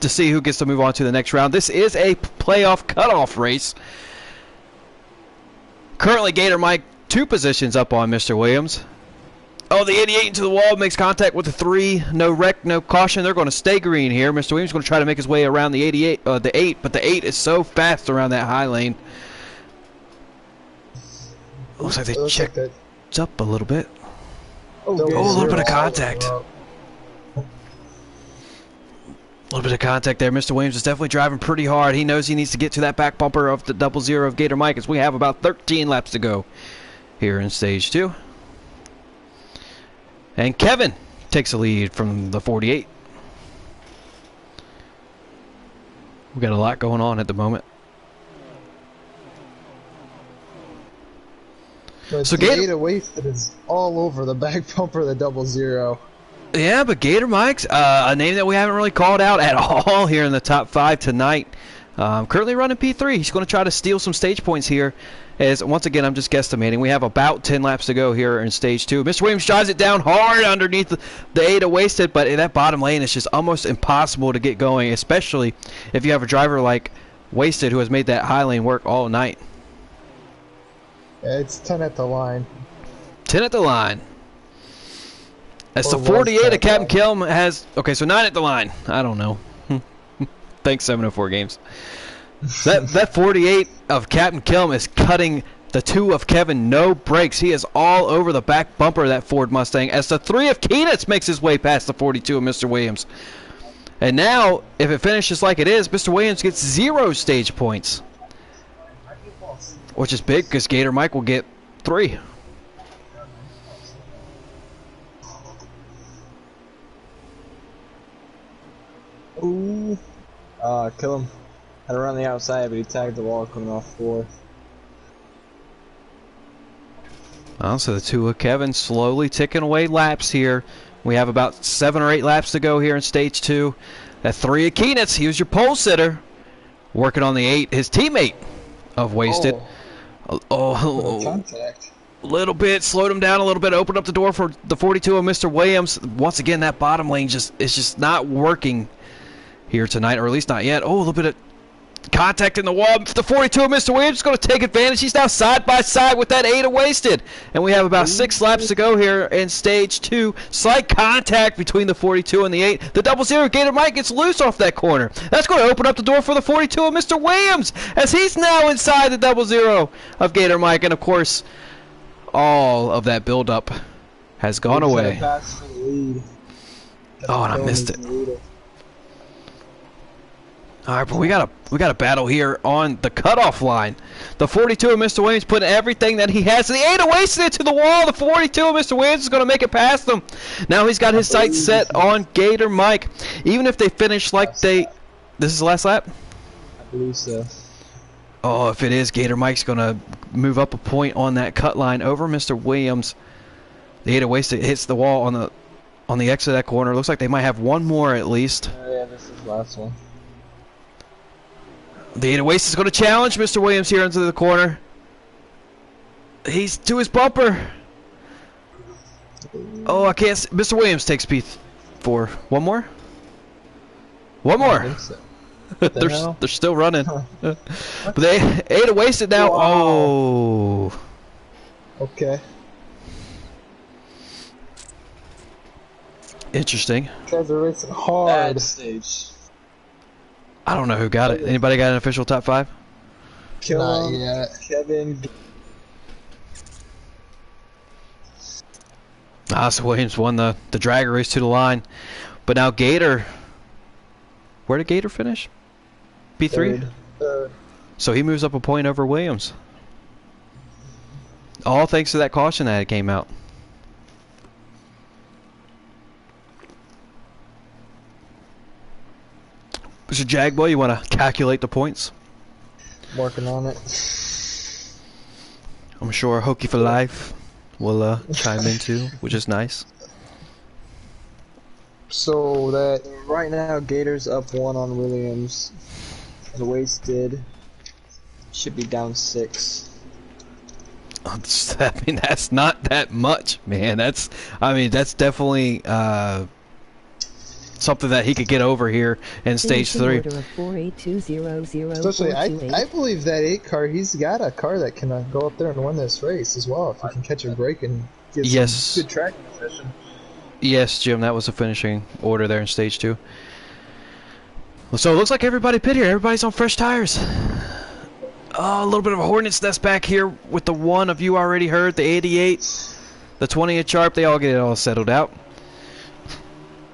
to see who gets to move on to the next round. This is a playoff cutoff race. Currently Gator Mike 2 positions up on Mr. Williams. Oh, the 88 into the wall, makes contact with the 3. No wreck, no caution. They're going to stay green here. Mr. Williams is going to try to make his way around the 88, the 8, but the 8 is so fast around that high lane. Looks like they checked up a little bit. Oh, a little bit of contact. A little bit of contact there. Mr. Williams is definitely driving pretty hard. He knows he needs to get to that back bumper of the 00 of Gator Mike as we have about 13 laps to go here in stage 2. And Kevin takes a lead from the 48. We've got a lot going on at the moment. But so Gator wasted is all over the back bumper of the 00. Yeah, but Gator Mike's a name that we haven't really called out at all here in the top 5 tonight. Currently running P3. He's going to try to steal some stage points here. As once again, I'm just guesstimating. We have about 10 laps to go here in stage 2. Mr. Williams drives it down hard underneath the Ada wasted, but in that bottom lane, it's just almost impossible to get going, especially if you have a driver like Wasted who has made that high lane work all night. Yeah, it's 10 at the line. 10 at the line. As Or the 48 was of Captain 10. Kilm has... Okay, so 9 at the line. I don't know. Thanks, 704 Games. That 48 of Captain Kilm is cutting the 2 of Kevin no brakes. He is all over the back bumper of that Ford Mustang as the 3 of Keenitz makes his way past the 42 of Mr. Williams. And now, if it finishes like it is, Mr. Williams gets 0 stage points. Which is big because Gator Mike will get 3. Ooh. Kill him. Had to run the outside, but he tagged the wall coming off 4th. Well, so the 2 of Kevin slowly ticking away laps here. We have about 7 or 8 laps to go here in stage 2. That 3 of Keenitz, he was your pole sitter. Working on the 8, his teammate of Wasted. Contact. Little bit, slowed him down a little bit, opened up the door for the 42 of Mr. Williams. Once again, that bottom lane is just not working here tonight, or at least not yet. Oh, a little bit of contact in the wall. The 42 of Mr. Williams is going to take advantage. He's now side by side with that 8 of Wasted. And we have about 6 laps to go here in stage 2. Slight contact between the 42 and the 8. The 00 Gator Mike gets loose off that corner. That's going to open up the door for the 42 of Mr. Williams as he's now inside the 00 of Gator Mike. And of course, all of that buildup has gone away. Oh, and I missed it. All right, but we got a battle here on the cutoff line. The 42 of Mr. Williams putting everything that he has. The 8 wasted it to the wall. The 42 of Mr. Williams is going to make it past them. Now he's got his sights set on Gator Mike. Even if they finish like they... This is the last lap? I believe so. Oh, if it is, Gator Mike's going to move up a point on that cut line over Mr. Williams. The 8 wasted hits the wall on the exit of that corner. Looks like they might have one more at least. Yeah, this is the last one. The 8 Wasted is going to challenge Mr. Williams here into the corner. He's to his bumper. Oh, I can't see. Mr. Williams takes P4. One more? One more. So. They're still running. But they 8 Wasted now. Wow. Oh. Okay. Interesting. Guys are racing hard. Bad stage. I don't know who got it. Anybody got an official top 5? Kill him. yet. Kevin. So Williams won the drag race to the line. But now Gator... Where did Gator finish? P3? Third. So he moves up a point over Williams. All thanks to that caution that came out. Mr. Jagboy, you want to calculate the points? Working on it. I'm sure Hokey for Life will chime in too, which is nice. So that Right now, Gator's up 1 on Williams. The Wasted should be down 6. I mean, that's not that much, man. That's definitely something that he could get over here in stage 3. especially, I believe that 8 car. He's got a car that can go up there and win this race as well. If he can catch a break and get some good track position. Yes, Jim, that was the finishing order there in stage 2. So it looks like everybody pit here. Everybody's on fresh tires. Oh, a little bit of a hornet's nest back here with the one of you already heard, the 88, the 20 at Sharp. They all get it all settled out.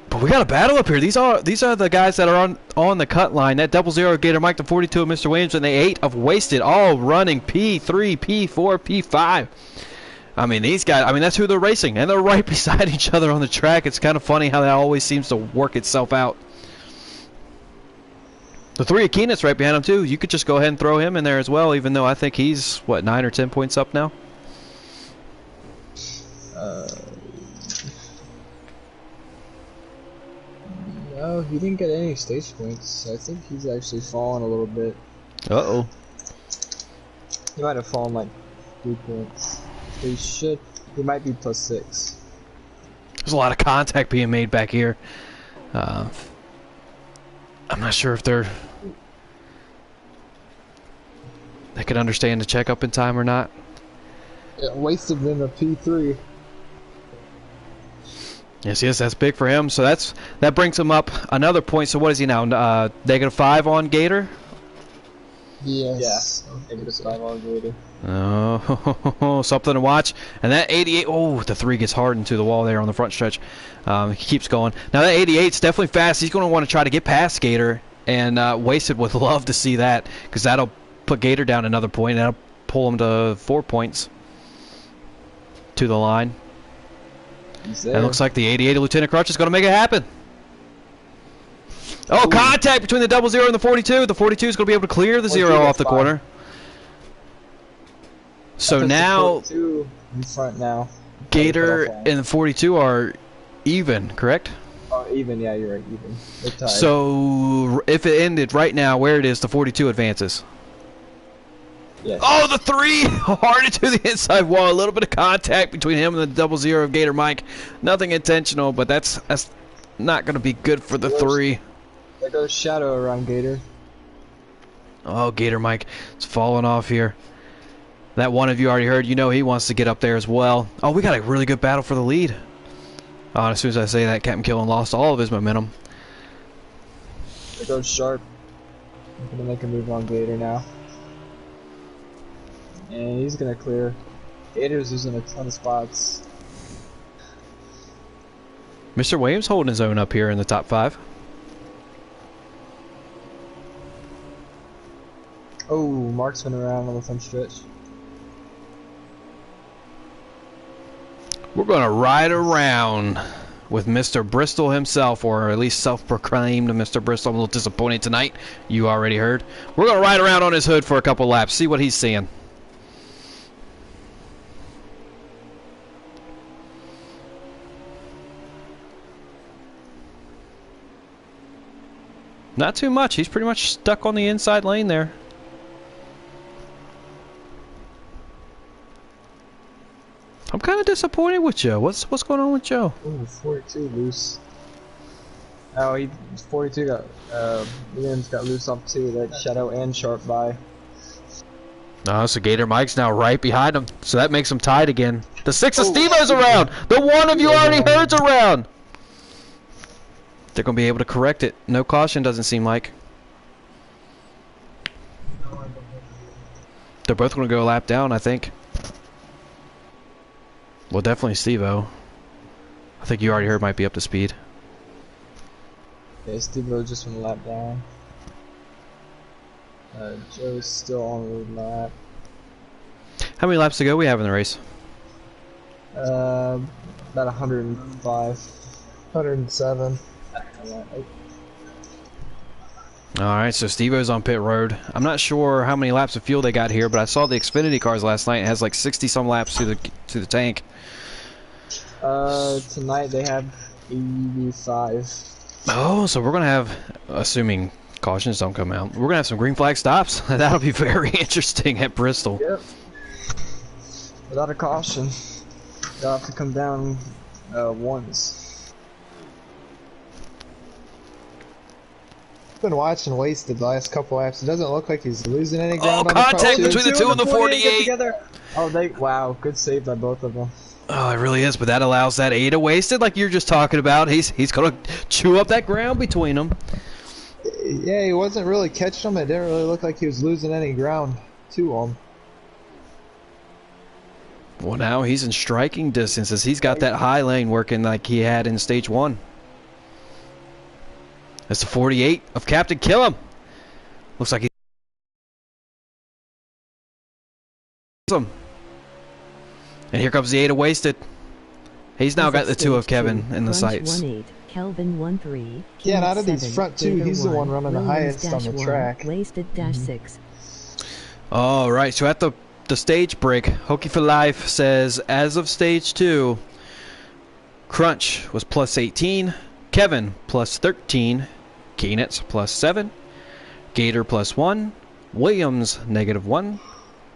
But we got a battle up here. These are the guys that are on the cut line. That 00 Gator Mike, the 42 of Mr. Williams, and the 8 of Wasted, all running P3, P4, P5. I mean, these guys, that's who they're racing, and they're right beside each other on the track. It's kind of funny how that always seems to work itself out. The 3 of Keenan's right behind him, too. You could just go ahead and throw him in there as well, even though I think he's, what, 9 or 10 points up now? No, he didn't get any stage points. I think he's actually fallen a little bit. Uh-oh. He might have fallen like 3 points. He might be plus 6. There's a lot of contact being made back here. I'm not sure if they could understand the checkup in time or not. Yeah, Wasted in the P3. Yes, that's big for him. So that brings him up another point. So what is he now? -5 on Gator? Yes. Yeah. -5 on Gator. Oh, something to watch. And that 88, oh, the 3 gets hard into the wall there on the front stretch. He keeps going. Now that 88's definitely fast. He's going to want to try to get past Gator, and Wasted would love to see that, because that'll put Gator down another point, and that'll pull him to 4 points to the line. And it looks like the 88 of Lieutenant Crutch is going to make it happen. Oh, contact between the 00 and the 42. The 42 is going to be able to clear the 0 off the corner. So now, in front now. Gator and the 42 are even, correct? Oh, even, yeah, you're right, even. They're tied. So if it ended right now, where it is, the 42 advances. Yes. Oh, the 3 hard into the inside wall. A little bit of contact between him and the 00 of Gator Mike. Nothing intentional, but that's not going to be good for the 3. There goes Shadow around Gator. Oh, Gator Mike, it's falling off here. That one of you already heard, he wants to get up there as well. Oh, we got a really good battle for the lead. Oh, as soon as I say that, Captain Killen lost all of his momentum. There goes Sharp. I'm going to make a move on Gator now. And he's going to clear. Gator's losing a ton of spots. Mr. Williams holding his own up here in the top 5. Oh, Mark's been around on the front stretch. We're going to ride around with Mr. Bristol himself, or at least self-proclaimed Mr. Bristol. I'm a little disappointed tonight. You already heard. We're going to ride around on his hood for a couple laps, see what he's seeing. Not too much. He's pretty much stuck on the inside lane there. I'm kind of disappointed with Joe. What's going on with Joe? Ooh, 42 loose. Oh, 42 got Williams got loose off too. That Shadow and Sharp by. No, so Gator Mike's now right behind him, so that makes him tied again. The 6 of Steve-O's around. The 1 of you already heard's around. They're going to be able to correct it. No caution, doesn't seem like. They're both going to go a lap down, I think. Well, definitely Steve-O. I think you already heard might be up to speed. Yeah, Steve-O just went a lap down. Joe's still on the lap. How many laps to go we have in the race? About 105. 107. Alright, so Steve-O's on pit road. I'm not sure how many laps of fuel they got here, but I saw the Xfinity cars last night. It has like 60-some laps to the tank. Tonight they have 85. Oh, so we're going to have, assuming cautions don't come out, we're going to have some green flag stops. That'll be very interesting at Bristol. Yep. Without a caution, they'll have to come down once. Been watching Wasted the last couple laps. It doesn't look like he's losing any ground. Oh, contact between the 2 and the 48. Oh, wow, good save by both of them. Oh, it really is, but that allows that A to Wasted, like you're just talking about. He's going to chew up that ground between them. Yeah, he wasn't really catching them. It didn't really look like he was losing any ground to him. Well, now he's in striking distance as he's got that high lane working like he had in stage 1. That's the 48 of Captain Killam. Looks like he's him. And here comes the 8 of Wasted. He's now got the 2 of Kevin in the sights. Kelvin 13. Yeah, and out of these front 2, he's the one running the highest on the track. Wasted -6. All right, so at the stage break, Hokey for Life says, as of stage 2, Crunch was plus 18, Kevin plus 13, Keenitz plus 7, Gator plus 1, Williams -1,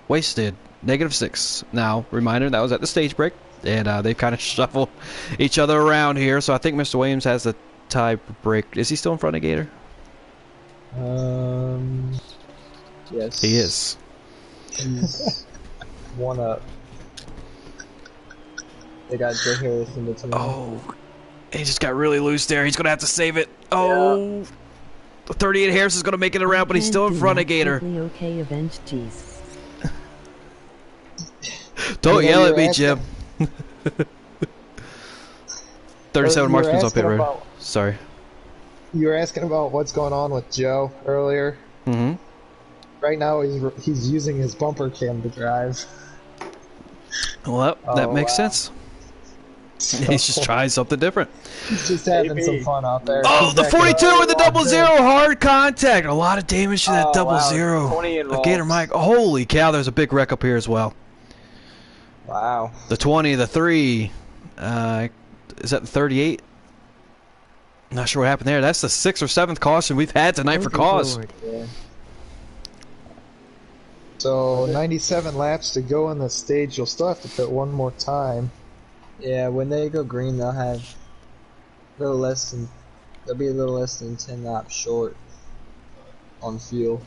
Wasted -6. Now, reminder, that was at the stage break, and they've kind of shuffled each other around here, so I think Mr. Williams has the tie break. Is he still in front of Gator? Yes. He is. He's one up. They got Joe Harris in between. Oh, he just got really loose there. He's going to have to save it. Oh, yeah. The 38 Harris is going to make it around, but he's still in front of Gator. Okay, event, jeez. Don't yell at me, Jim. 37 Marksman's on pit road. Sorry. You were asking about what's going on with Joe earlier. Mm-hmm. Right now, he's using his bumper cam to drive. Well, that makes sense. So, he's just trying something different. He's just having some fun out there. Oh, the 42 with the 00 hard contact. A lot of damage to that 00 of Gator Mike. Holy cow, there's a big wreck up here as well. Wow. The 20, the 3. Is that the 38? Not sure what happened there. That's the 6th or 7th caution we've had tonight for cause. Yeah. So 97 laps to go in the stage. You'll still have to pit one more time. Yeah, when they go green, they'll have a little less than. They'll be a little less than 10 laps short on fuel.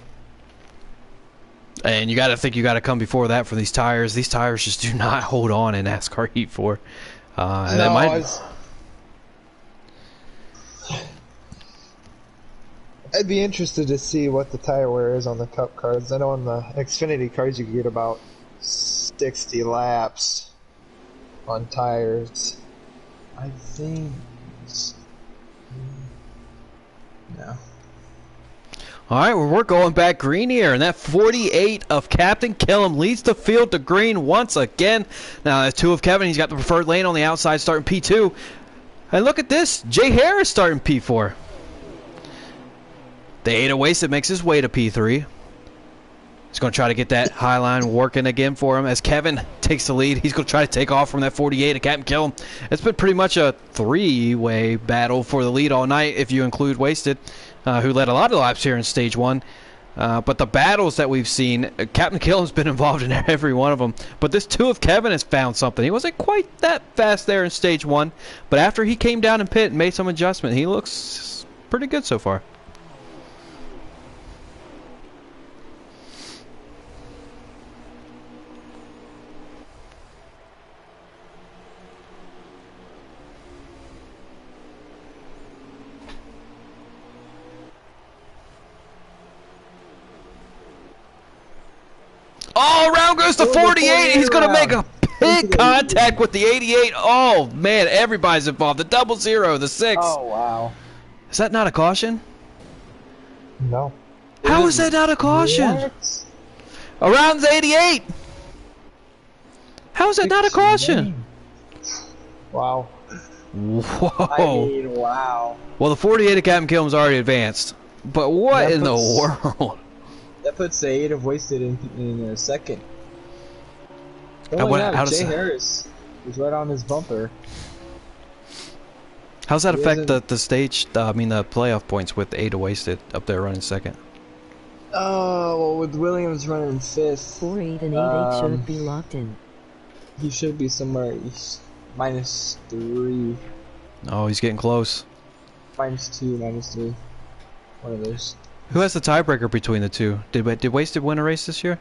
And you got to think you got to come before that for these tires. These tires just do not hold on in NASCAR Heat 4. I'd be interested to see what the tire wear is on the Cup cards. I know on the Xfinity cards you can get about 60 laps on tires. I think. No. All right, well, we're going back green here, and that 48 of Captain Killam leads the field to green once again. Now, that's 2 of Kevin. He's got the preferred lane on the outside, starting P2. And look at this, Jay Harris starting P4. The 8 of Wasted makes his way to P3. He's going to try to get that high line working again for him as Kevin takes the lead. He's going to try to take off from that 48 of Captain Killam. It's been pretty much a 3-way battle for the lead all night if you include Wasted, who led a lot of laps here in Stage 1. But the battles that we've seen, Captain Killam's been involved in every one of them. But this 2 of Kevin has found something. He wasn't quite that fast there in Stage 1, but after he came down in pit and made some adjustment, he looks pretty good so far. the 48. He's going to make a big Into the contact with the 88. Oh, man, everybody's involved. The 00, the 6. Oh, wow. Is that not a caution? No. How is that not a caution? What? Around the 88. How is that not a caution? Wow. Whoa. I mean, wow. Well, the 48 of Captain Killam's already advanced. But what That in the puts- world? That puts the 8 of wasted in a second. I Oh went- my how God, does Jay that- Harris is right on his bumper. How's that He affect hasn't- the stage, the playoff points with 8 of wasted up there running second? Oh, well, with Williams running 5th, 4, 8, and 8, 8 should be locked in. he should be somewhere -3, Oh, he's getting close. -2, -3. One of those. Who has the tiebreaker between the two? Did Wasted win a race this year?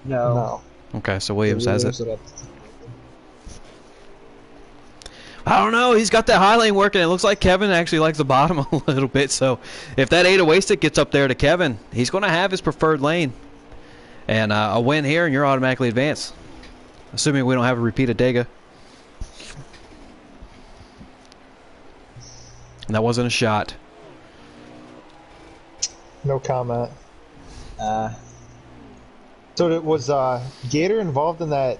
No. No. Okay, so Williams has it. would have to- I don't know. He's got that high lane working. It looks like Kevin actually likes the bottom a little bit. So if that 8 of Wasted gets up there to Kevin, he's going to have his preferred lane. And a win here, and you're automatically advanced. Assuming we don't have a repeat of Dega. And that wasn't a shot. No comment. Uh, So was Gator involved in that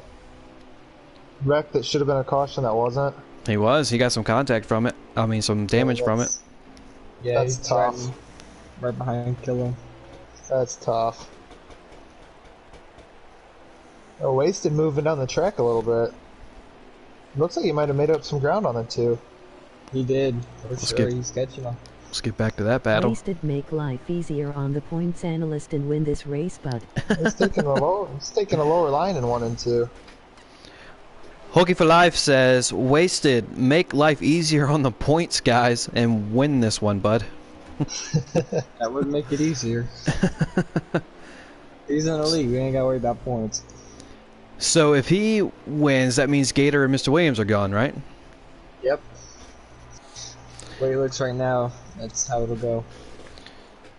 wreck that should have been a caution that wasn't? He was. He got some contact from it. I mean, some damage from it. yeah, That's he's tough. right behind Killam. That's tough. Oh, Wasted moving down the track a little bit. Looks like he might have made up some ground on it too. He did, for Let's sure. get- He's catching him. Let's get back to that battle. Wasted make life easier on the points analyst and win this race, bud. He's taking a lower line in 1 and 2. Hokey for Life says, Wasted, make life easier on the points, guys, and win this one, bud. That would make it easier. He's in the league. We ain't got to worry about points. So if he wins, that means Gator and Mr. Williams are gone, right? Yep. The way he looks right now, that's how it'll go.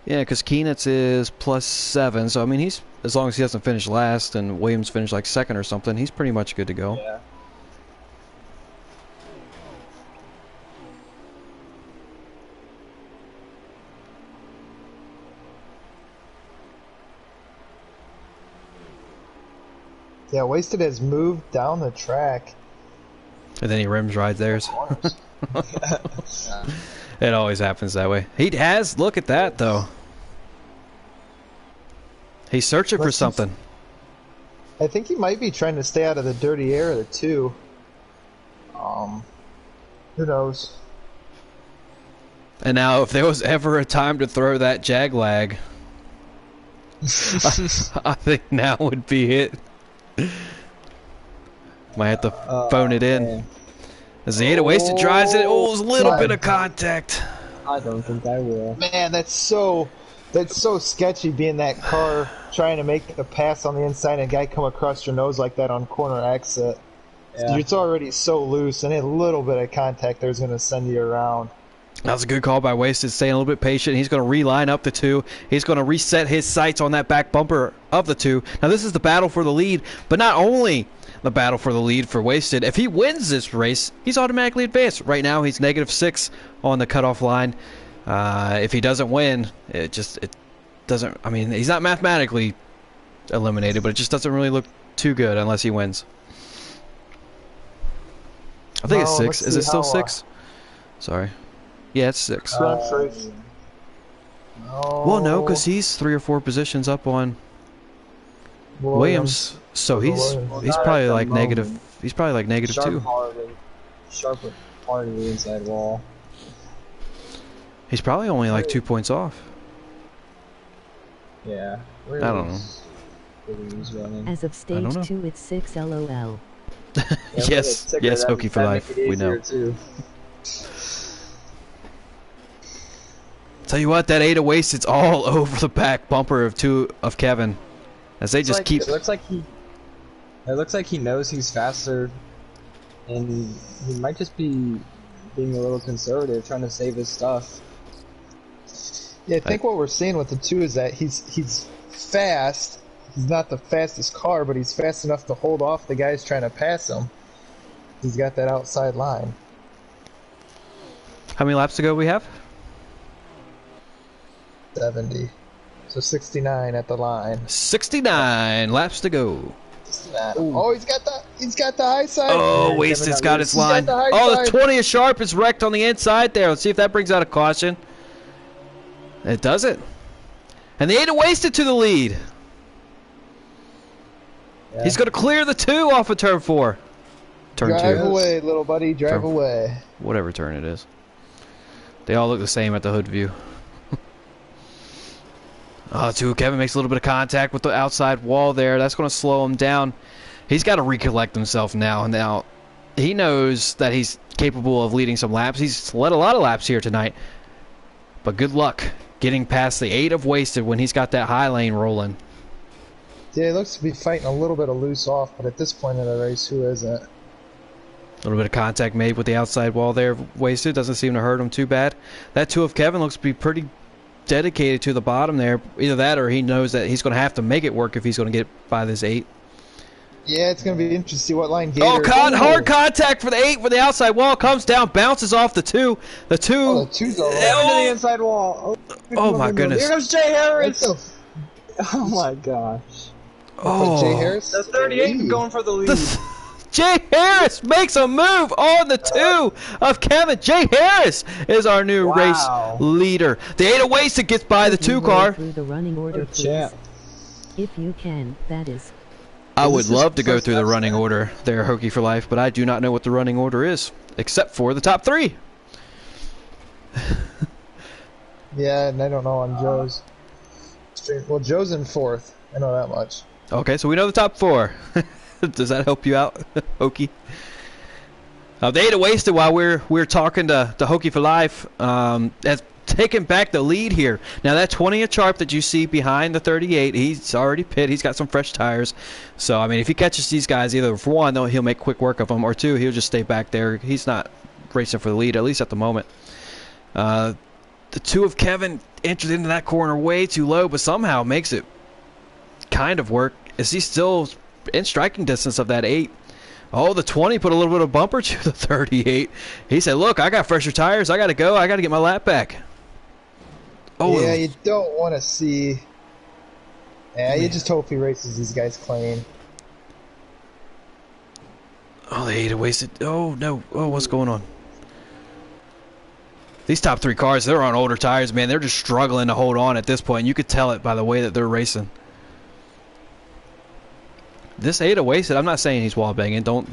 Yeah, because Keenitz is +7, so I mean, he's, as long as he doesn't finish last and Williams finish like second or something, he's pretty much good to go. Yeah. Yeah, Wasted has moved down the track. And then he rims right theirs. Corners. It always happens that way. He has, look at that though. He's searching for Let's- something. I think he might be trying to stay out of the dirty air of the 2. Who knows? And now, if there was ever a time to throw that jag lag, I think now would be it. Might have to phone it in. Man. As the 8 of Wasted drives it, oh, it was a little God. bit of contact. I don't think I will. Man, that's so sketchy being that car trying to make a pass on the inside and a guy come across your nose like that on corner exit. Yeah. It's already so loose, and a little bit of contact there is going to send you around. That was a good call by Wasted, staying a little bit patient. He's going to reline up the 2. He's going to reset his sights on that back bumper of the 2. Now, this is the battle for the lead, but not only the battle for the lead for Wasted. If he wins this race, he's automatically advanced. Right now, he's -6 on the cutoff line. If he doesn't win, it doesn't. I mean, he's not mathematically eliminated, but it just doesn't really look too good unless he wins. I think it's No, 6. let's Is it see still how, 6? Sorry. Yeah, it's 6. No. Well, no, because he's 3 or 4 positions up on Williams. So he's Williams. he's Not probably at the like negative. moment. He's probably like -2. Sharp part of the inside wall. He's probably only like 2 points off. Yeah. I don't know. Running. As of I don't stage know. 2, it's 6 LOL. Yes, yes, Hokey for life. We know. Too. Tell you what, that 8 of Wasted's all over the back bumper of 2 of Kevin, as they just keep. It looks like he knows he's faster, and he might just be being a little conservative, trying to save his stuff. Yeah, I think what we're seeing with the 2 is that he's fast. He's not the fastest car, but he's fast enough to hold off the guys trying to pass him. He's got that outside line. How many laps to go we have? 70. So 69 at the line. 69 laps to go. Oh, he's got the high side. Oh, Wasted's got his line. Oh, the 20 of Sharp is wrecked on the inside there. Let's see if that brings out a caution. It doesn't. And the 8 of Wasted to the lead. Yeah. He's going to clear the 2 off of turn 4. Turn 2. Drive away, little buddy. Drive away. Whatever turn it is. They all look the same at the hood view. Oh, 2 Kevin makes a little bit of contact with the outside wall there. That's going to slow him down. He's got to recollect himself now. Now, he knows that he's capable of leading some laps. He's led a lot of laps here tonight. But good luck getting past the 8 of Wasted when he's got that high lane rolling. Yeah, he looks to be fighting a little bit of loose off, but at this point in the race, who isn't? A little bit of contact made with the outside wall there. Wasted doesn't seem to hurt him too bad. That 2 of Kevin looks to be pretty dedicated to the bottom there. Either that or he knows that he's going to have to make it work if he's going to get by this 8. Yeah, it's going to be interesting to see what line Gator... Oh, hard contact for the 8 with the outside wall. Comes down, bounces off the 2. The 2... Oh, the 2's over. To the inside wall. Oh my goodness. Here comes Jay Harris. Oh my gosh. Oh. Jay Harris? The 38 going for the lead. Jay Harris makes a move on the 2 of Kevin. Jay Harris is our new race leader. The 8 of Wasted gets by the 2 car. Through the running order, please. If you can, that is. I would love to go through the running order there, Hokey for Life, but I do not know what the running order is, except for the top 3. Yeah, and I don't know on Joe's. Well, Joe's in 4th. I know that much. Okay, so we know the top 4. Does that help you out, Hokey? The 8 of Wasted, while we're talking to Hokey for Life, has taken back the lead here. Now that 20 of Sharp that you see behind the 38, he's already pit. He's got some fresh tires. So I mean, if he catches these guys, either for one, he'll make quick work of them, or 2, he'll just stay back there. He's not racing for the lead, at least at the moment. The 2 of Kevin enters into that corner way too low, but somehow makes it kind of work. Is he still in striking distance of that 8? Oh, the 20 put a little bit of bumper to the 38. He said, look, I got fresher tires. I got to go. I got to get my lap back. Oh, yeah, you don't want to see... Yeah, you just hope he races these guys clean. Oh, the 8 of Wasted. Oh, no. Oh, what's going on? These top 3 cars, they're on older tires, man. They're just struggling to hold on at this point. You could tell it by the way that they're racing. This 8 of Wasted, I'm not saying he's wall banging. Don't.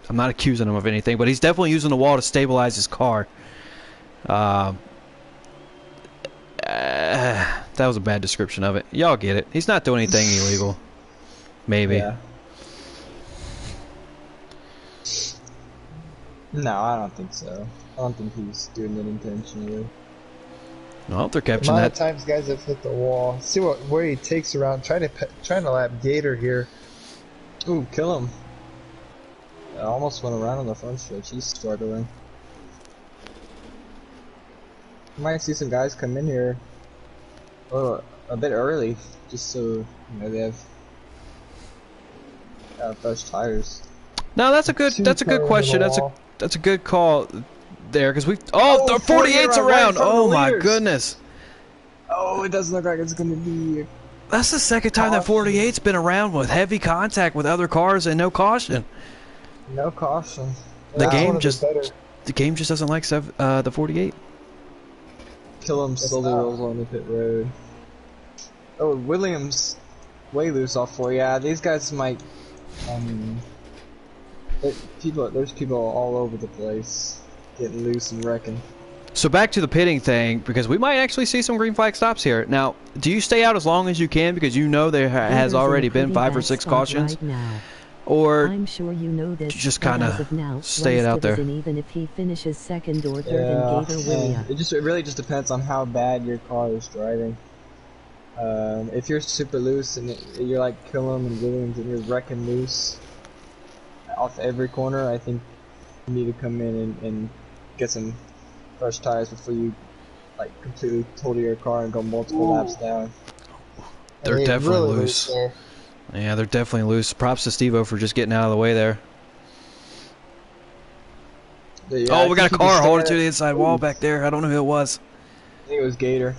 I'm not accusing him of anything, but he's definitely using the wall to stabilize his car. That was a bad description of it. Y'all get it. He's not doing anything illegal. Maybe. Yeah. No, I don't think so. I don't think he's doing it intentionally. No, they're catching a lot that. of times guys have hit the wall. See where he takes around. Trying to lap Gator here. Ooh, kill him. I almost went around on the front stretch. He's struggling. You might see some guys come in here a bit early, just so you know they have fresh tires. No, that's a good question. That's a good call there, because the 48's around. Oh my goodness. Oh, it doesn't look like it's gonna be. That's the second time that 48's been around with heavy contact with other cars and no caution. No caution. The game just doesn't like the 48. Kill him slowly rolls on the pit road. Oh, Williams way loose off 4. Yeah, these guys might. There's people all over the place getting loose and wrecking. So back to the pitting thing, because we might actually see some green flag stops here. Now, do you stay out as long as you can because you know there has already been 5 or 6 cautions? Right now. Or I'm sure you know this, just kind of stay it out there? Even if he finishes 2nd or 3rd in Gator Williams. It really just depends on how bad your car is driving. If you're super loose and you're like Killam and Williams and you're wrecking loose off every corner, I think you need to come in and get some fresh tires before you like completely total your car and go multiple laps down. They're definitely really loose. there. Yeah, they're definitely loose. Props to Steve-O for just getting out of the way there. But yeah, Oh, I we got a think he car just holding stayed to at- the inside wall back there. I don't know who it was. I think it was Gator.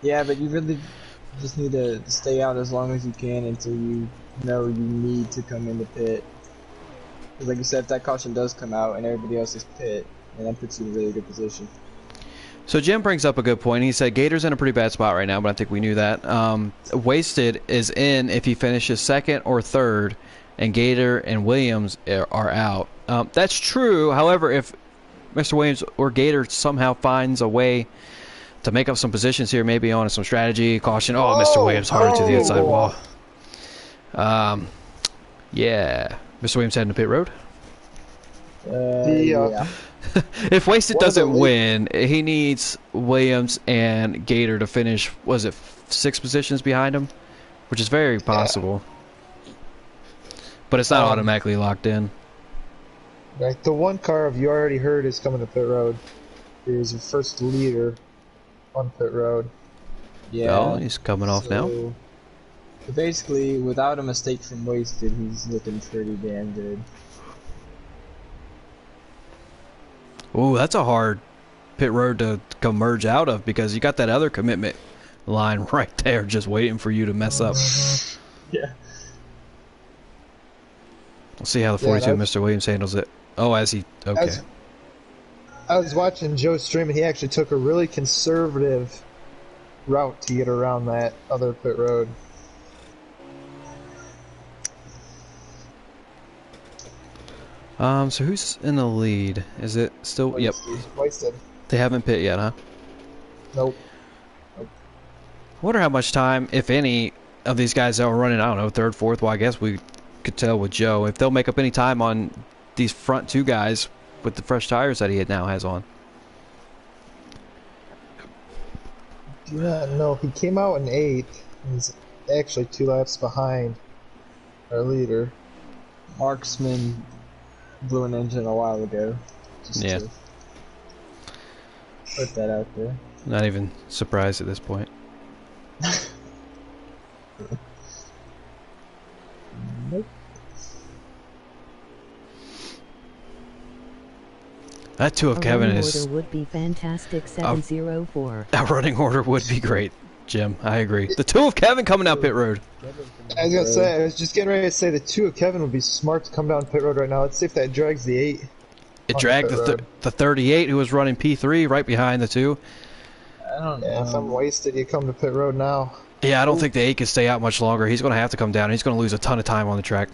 Yeah, but you really just need to stay out as long as you can until you know you need to come in the pit. Because like you said, if that caution does come out and everybody else is pit, then that puts you in a really good position. So Jim brings up a good point. He said Gator's in a pretty bad spot right now, but I think we knew that. Wasted is in if he finishes second or third, and Gator and Williams are out. That's true. However, if Mr. Williams or Gator somehow finds a way to make up some positions here, maybe on some strategy, caution. Oh, Mr. Williams hard to the inside wall. Yeah. Mr. Williams heading to pit road. Yeah. If Wasted One of the doesn't win, he needs Williams and Gator to finish, was it 6 positions behind him? Which is very possible. But it's not automatically locked in. Right, the one car you already heard is coming to pit road. He's your first leader on pit road. Yeah. Oh, he's coming off now. So basically, without a mistake from Wasted, he's looking pretty damn good. Ooh, that's a hard pit road to come merge out of because you got that other commitment line right there just waiting for you to mess up. Yeah. We'll see how the 42 Mr. Williams handles it. Oh, as he... Okay. I was watching Joe stream, and he actually took a really conservative route to get around that other pit road. So who's in the lead? Is it still... Yep. Wasted. They haven't pit yet, huh? Nope. I wonder how much time, if any, of these guys that are running, I don't know, third, fourth. Well, I guess we could tell with Joe. If they'll make up any time on these front 2 guys with the fresh tires that he now has on. Do not know. He came out in 8th. He's actually 2 laps behind our leader. Marksman blew an engine a while ago. Just Yeah. to put that out there. Not even surprised at this point. Nope. That 2 of Kevin running is... order would be fantastic. 704. A running order would be great, Jim. I agree. The 2 of Kevin coming out pit road. I was gonna say, I was just getting ready to say the 2 of Kevin would be smart to come down pit road right now. Let's see if that drags the 8. It on dragged pit road. the 38 who was running P3 right behind the 2. I don't Yeah, if I'm know. Wasted, you come to pit road now. Yeah, I don't think the 8 can stay out much longer. He's going to have to come down. He's going to lose a ton of time on the track.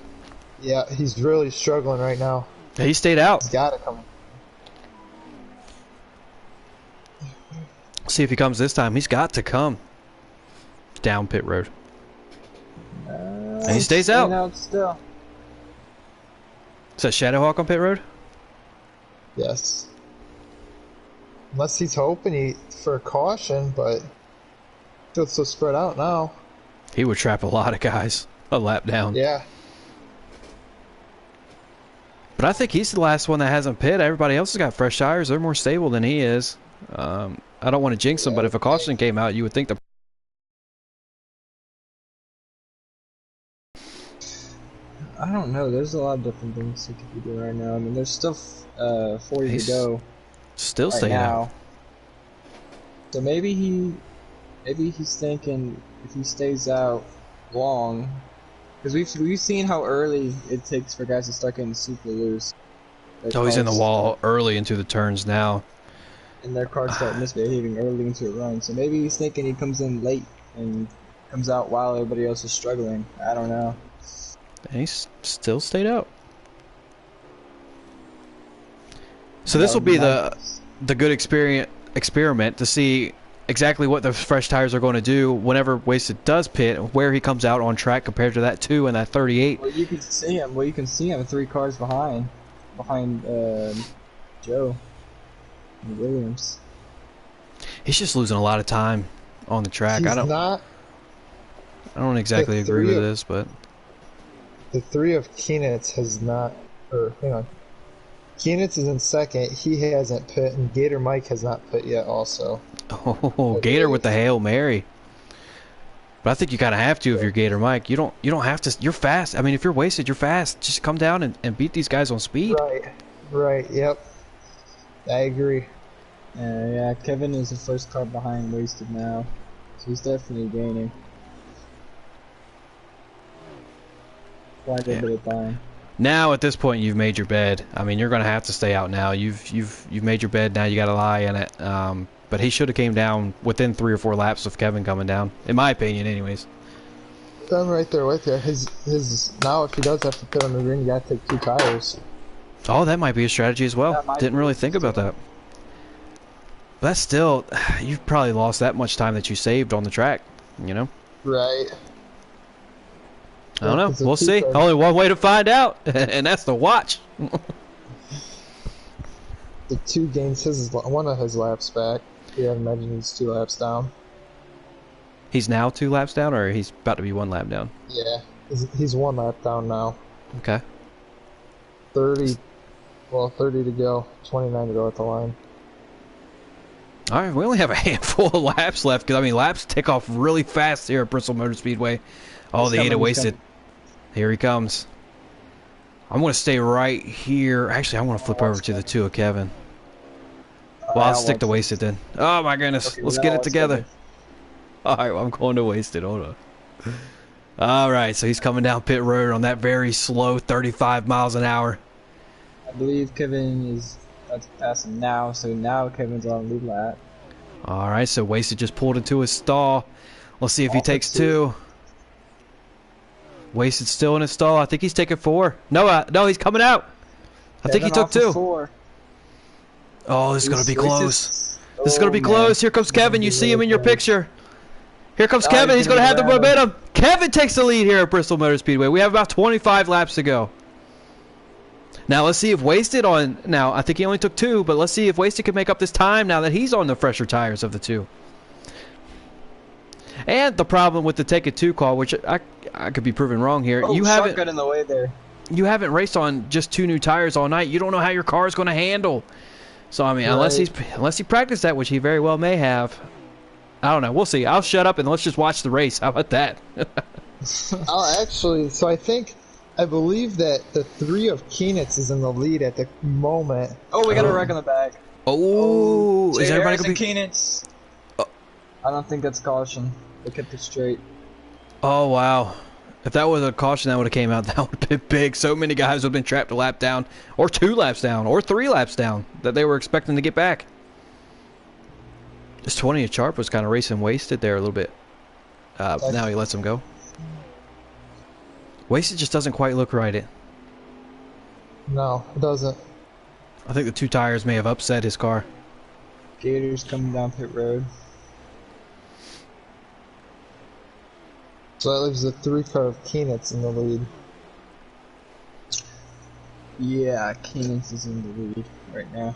Yeah, he's really struggling right now. He stayed out. He's gotta come. See if he comes this time. He's got to come down pit road. And he stays out. Out still. Is that Shadowhawk on pit road? Yes. Unless he's hoping for a caution, but feels so spread out now. He would trap a lot of guys a lap down. Yeah. But I think he's the last one that hasn't pit. Everybody else has got fresh tires. They're more stable than he is. I don't want to jinx him, but if a caution came out, you would think the... I don't know. There's a lot of different things he could be doing right now. I mean, there's still 40 He's to go Still right staying now. out. So maybe he's thinking if he stays out long, because we've seen how early it takes for guys to start getting super loose. Oh, he's in the wall early into the turns now. And their cars start misbehaving early into a run. So maybe he's thinking he comes in late and comes out while everybody else is struggling. I don't know. And he's still stayed out. So this will be the good experiment to see exactly what the fresh tires are going to do whenever Wasted does pit, where he comes out on track compared to that 2 and that 38. Well, you can see him. 3 cars behind Joe and Williams. He's just losing a lot of time on the track. He's I don't exactly agree with this, but the 3 of Keenitz has not. Or hang on. Keenitz is in second. He hasn't pit, and Gator Mike has not pit yet also. Oh, Gator with the Hail Mary. But I think you kind of have to if you're Gator Mike. You don't have to. You're fast. I mean, if you're wasted, you're fast. Just come down and beat these guys on speed. Right, yep. I agree. Yeah, Kevin is the first car behind Wasted now. So he's definitely gaining. Quite a bit of time. Now at this point you've made your bed. I mean, you're gonna have to stay out now. You've made your bed. Now you got to lie in it. But he should have came down within 3 or 4 laps of Kevin coming down, in my opinion, anyways. I'm right there with you. His now if he does have to pit on the green, you got to take 2 tires. Oh, that might be a strategy as well. Didn't really think about that. But that's still, you've probably lost that much time that you saved on the track. You know. Right. I don't know. We'll see. Only one way to find out, and that's to watch. The 2 gains one of his laps back. Yeah, I imagine he's 2 laps down. He's now 2 laps down, or he's about to be 1 lap down? Yeah, he's 1 lap down now. Okay. 30 to go. 29 to go at the line. All right, we only have a handful of laps left, because, I mean, laps tick off really fast here at Bristol Motor Speedway. Oh, the 8 wasted. Here he comes. I'm going to stay right here. Actually, I want to flip over to the 2 of Kevin. Well, I'll stick to wasted then. Oh, my goodness. Okay, Let's get it together. All right, well, I'm going to wasted. Hold on. All right, so he's coming down pit road on that very slow 35 miles an hour. I believe Kevin is about to pass him now, so now Kevin's on lead lap. All right, so wasted just pulled into his stall. Let's see if he takes 2. Wasted still in his stall. I think he's taking 4. No, no, he's coming out. I think he took 2. 4. Oh, this is going to be close. This is going to be close. Here comes Kevin. You see him in your picture. Here comes Kevin. He's going to have the momentum. Kevin takes the lead here at Bristol Motor Speedway. We have about 25 laps to go. Now, let's see if Wasted on... Now, I think he only took 2, but let's see if Wasted can make up this time now that he's on the fresher tires of the 2. And the problem with the take it 2 call, which I could be proven wrong here. You haven't got in the way there. You haven't raced on just 2 new tires all night. You don't know how your car is going to handle. So I mean, unless he practiced that, which he very well may have. I don't know. We'll see. I'll shut up and let's just watch the race. How about that? Actually, so I believe that the 3 of Keenitz is in the lead at the moment. Oh, we got a wreck on the back. Oh, is everybody going to be... Keenitz. I don't think that's caution. They kept it straight. Oh, wow. If that was a caution that would have came out, that would have been big. So many guys would have been trapped a lap down, or 2 laps down, or 3 laps down that they were expecting to get back. This 20 of Sharp was kind of racing Wasted there a little bit. Now he lets him go. Wasted just doesn't quite look right. No, it doesn't. I think the 2 tires may have upset his car. Gator's coming down pit road. So that leaves the 3 car of Keenitz in the lead. Yeah, Keenitz is in the lead right now.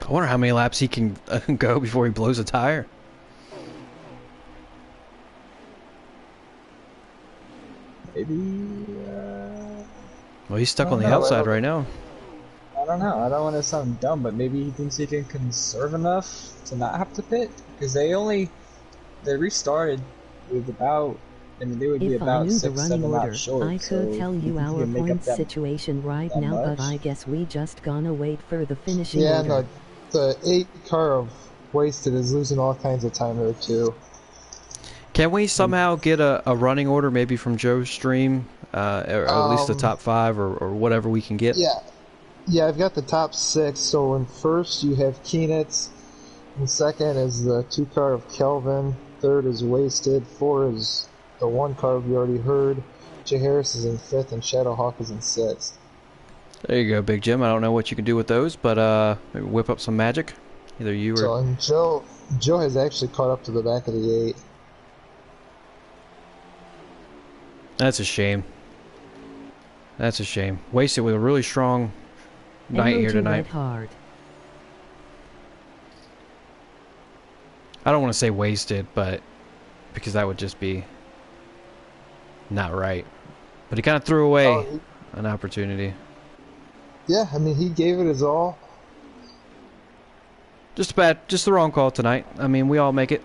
I wonder how many laps he can go before he blows a tire. Maybe. Well, he's stuck on the outside right now. I don't know. I don't want to sound dumb, but maybe he thinks he can conserve enough to not have to pit, because they restarted with about. I mean, they would be about 6-7 laps short. I could tell you our points situation right now, but I guess we just gonna wait for the finishing order. Yeah, no, the 8 car of Wasted is losing all kinds of time there too. Can we somehow get a running order, maybe from Joe's stream, or at least the top 5, or whatever we can get? Yeah, I've got the top 6. So in first you have Keenitz, in second is the 2 car of Kelvin, third is Wasted, 4 is the 1 car we already heard, Jay Harris is in 5th, and Shadowhawk is in 6th. There you go, Big Jim. I don't know what you can do with those, but maybe whip up some magic. Either you or... So, and Joe has actually caught up to the back of the 8. That's a shame. That's a shame. Wasted with a really strong night here tonight. Hard. I don't want to say wasted, but because that would just be not right. But he kind of threw away an opportunity. Yeah, I mean, he gave it his all. Just the wrong call tonight. I mean, we all make it.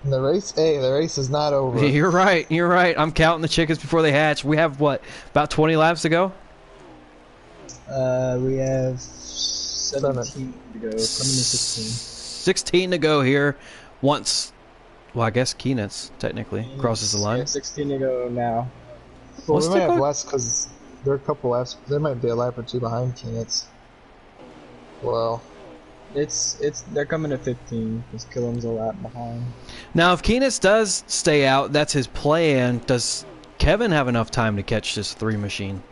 And the race is not over. You're right. I'm counting the chickens before they hatch. We have, what, about 20 laps to go? We have 17 to go. Coming to 16. 16 to go here. Once, well, I guess Keenitz technically crosses the line. Yeah, 16 to go now. Well, we might have less because they're a couple laps. They might be a lap or two behind Keenitz. Well, they're coming to 15 because Killam's a lap behind. Now, if Keenitz does stay out, that's his plan. Does Kevin have enough time to catch this 3 machine?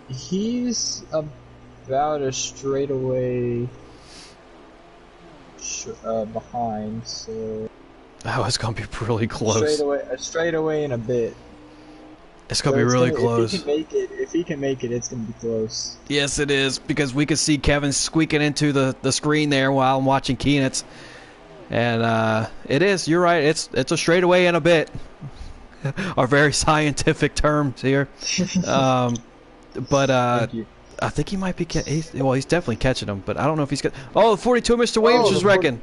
He's about a straightaway behind, so. Oh, it's gonna be really close. A straightaway in a bit. It's gonna be really close. If he can make it, it's gonna be close. Yes, it is, because we could see Kevin squeaking into the screen there while I'm watching Keenitz. And it is, you're right, it's a straightaway in a bit. Our very scientific terms here. But I think he might be he's definitely catching them, but I don't know if he's got. Oh, 42 Mr. Williams is wrecking.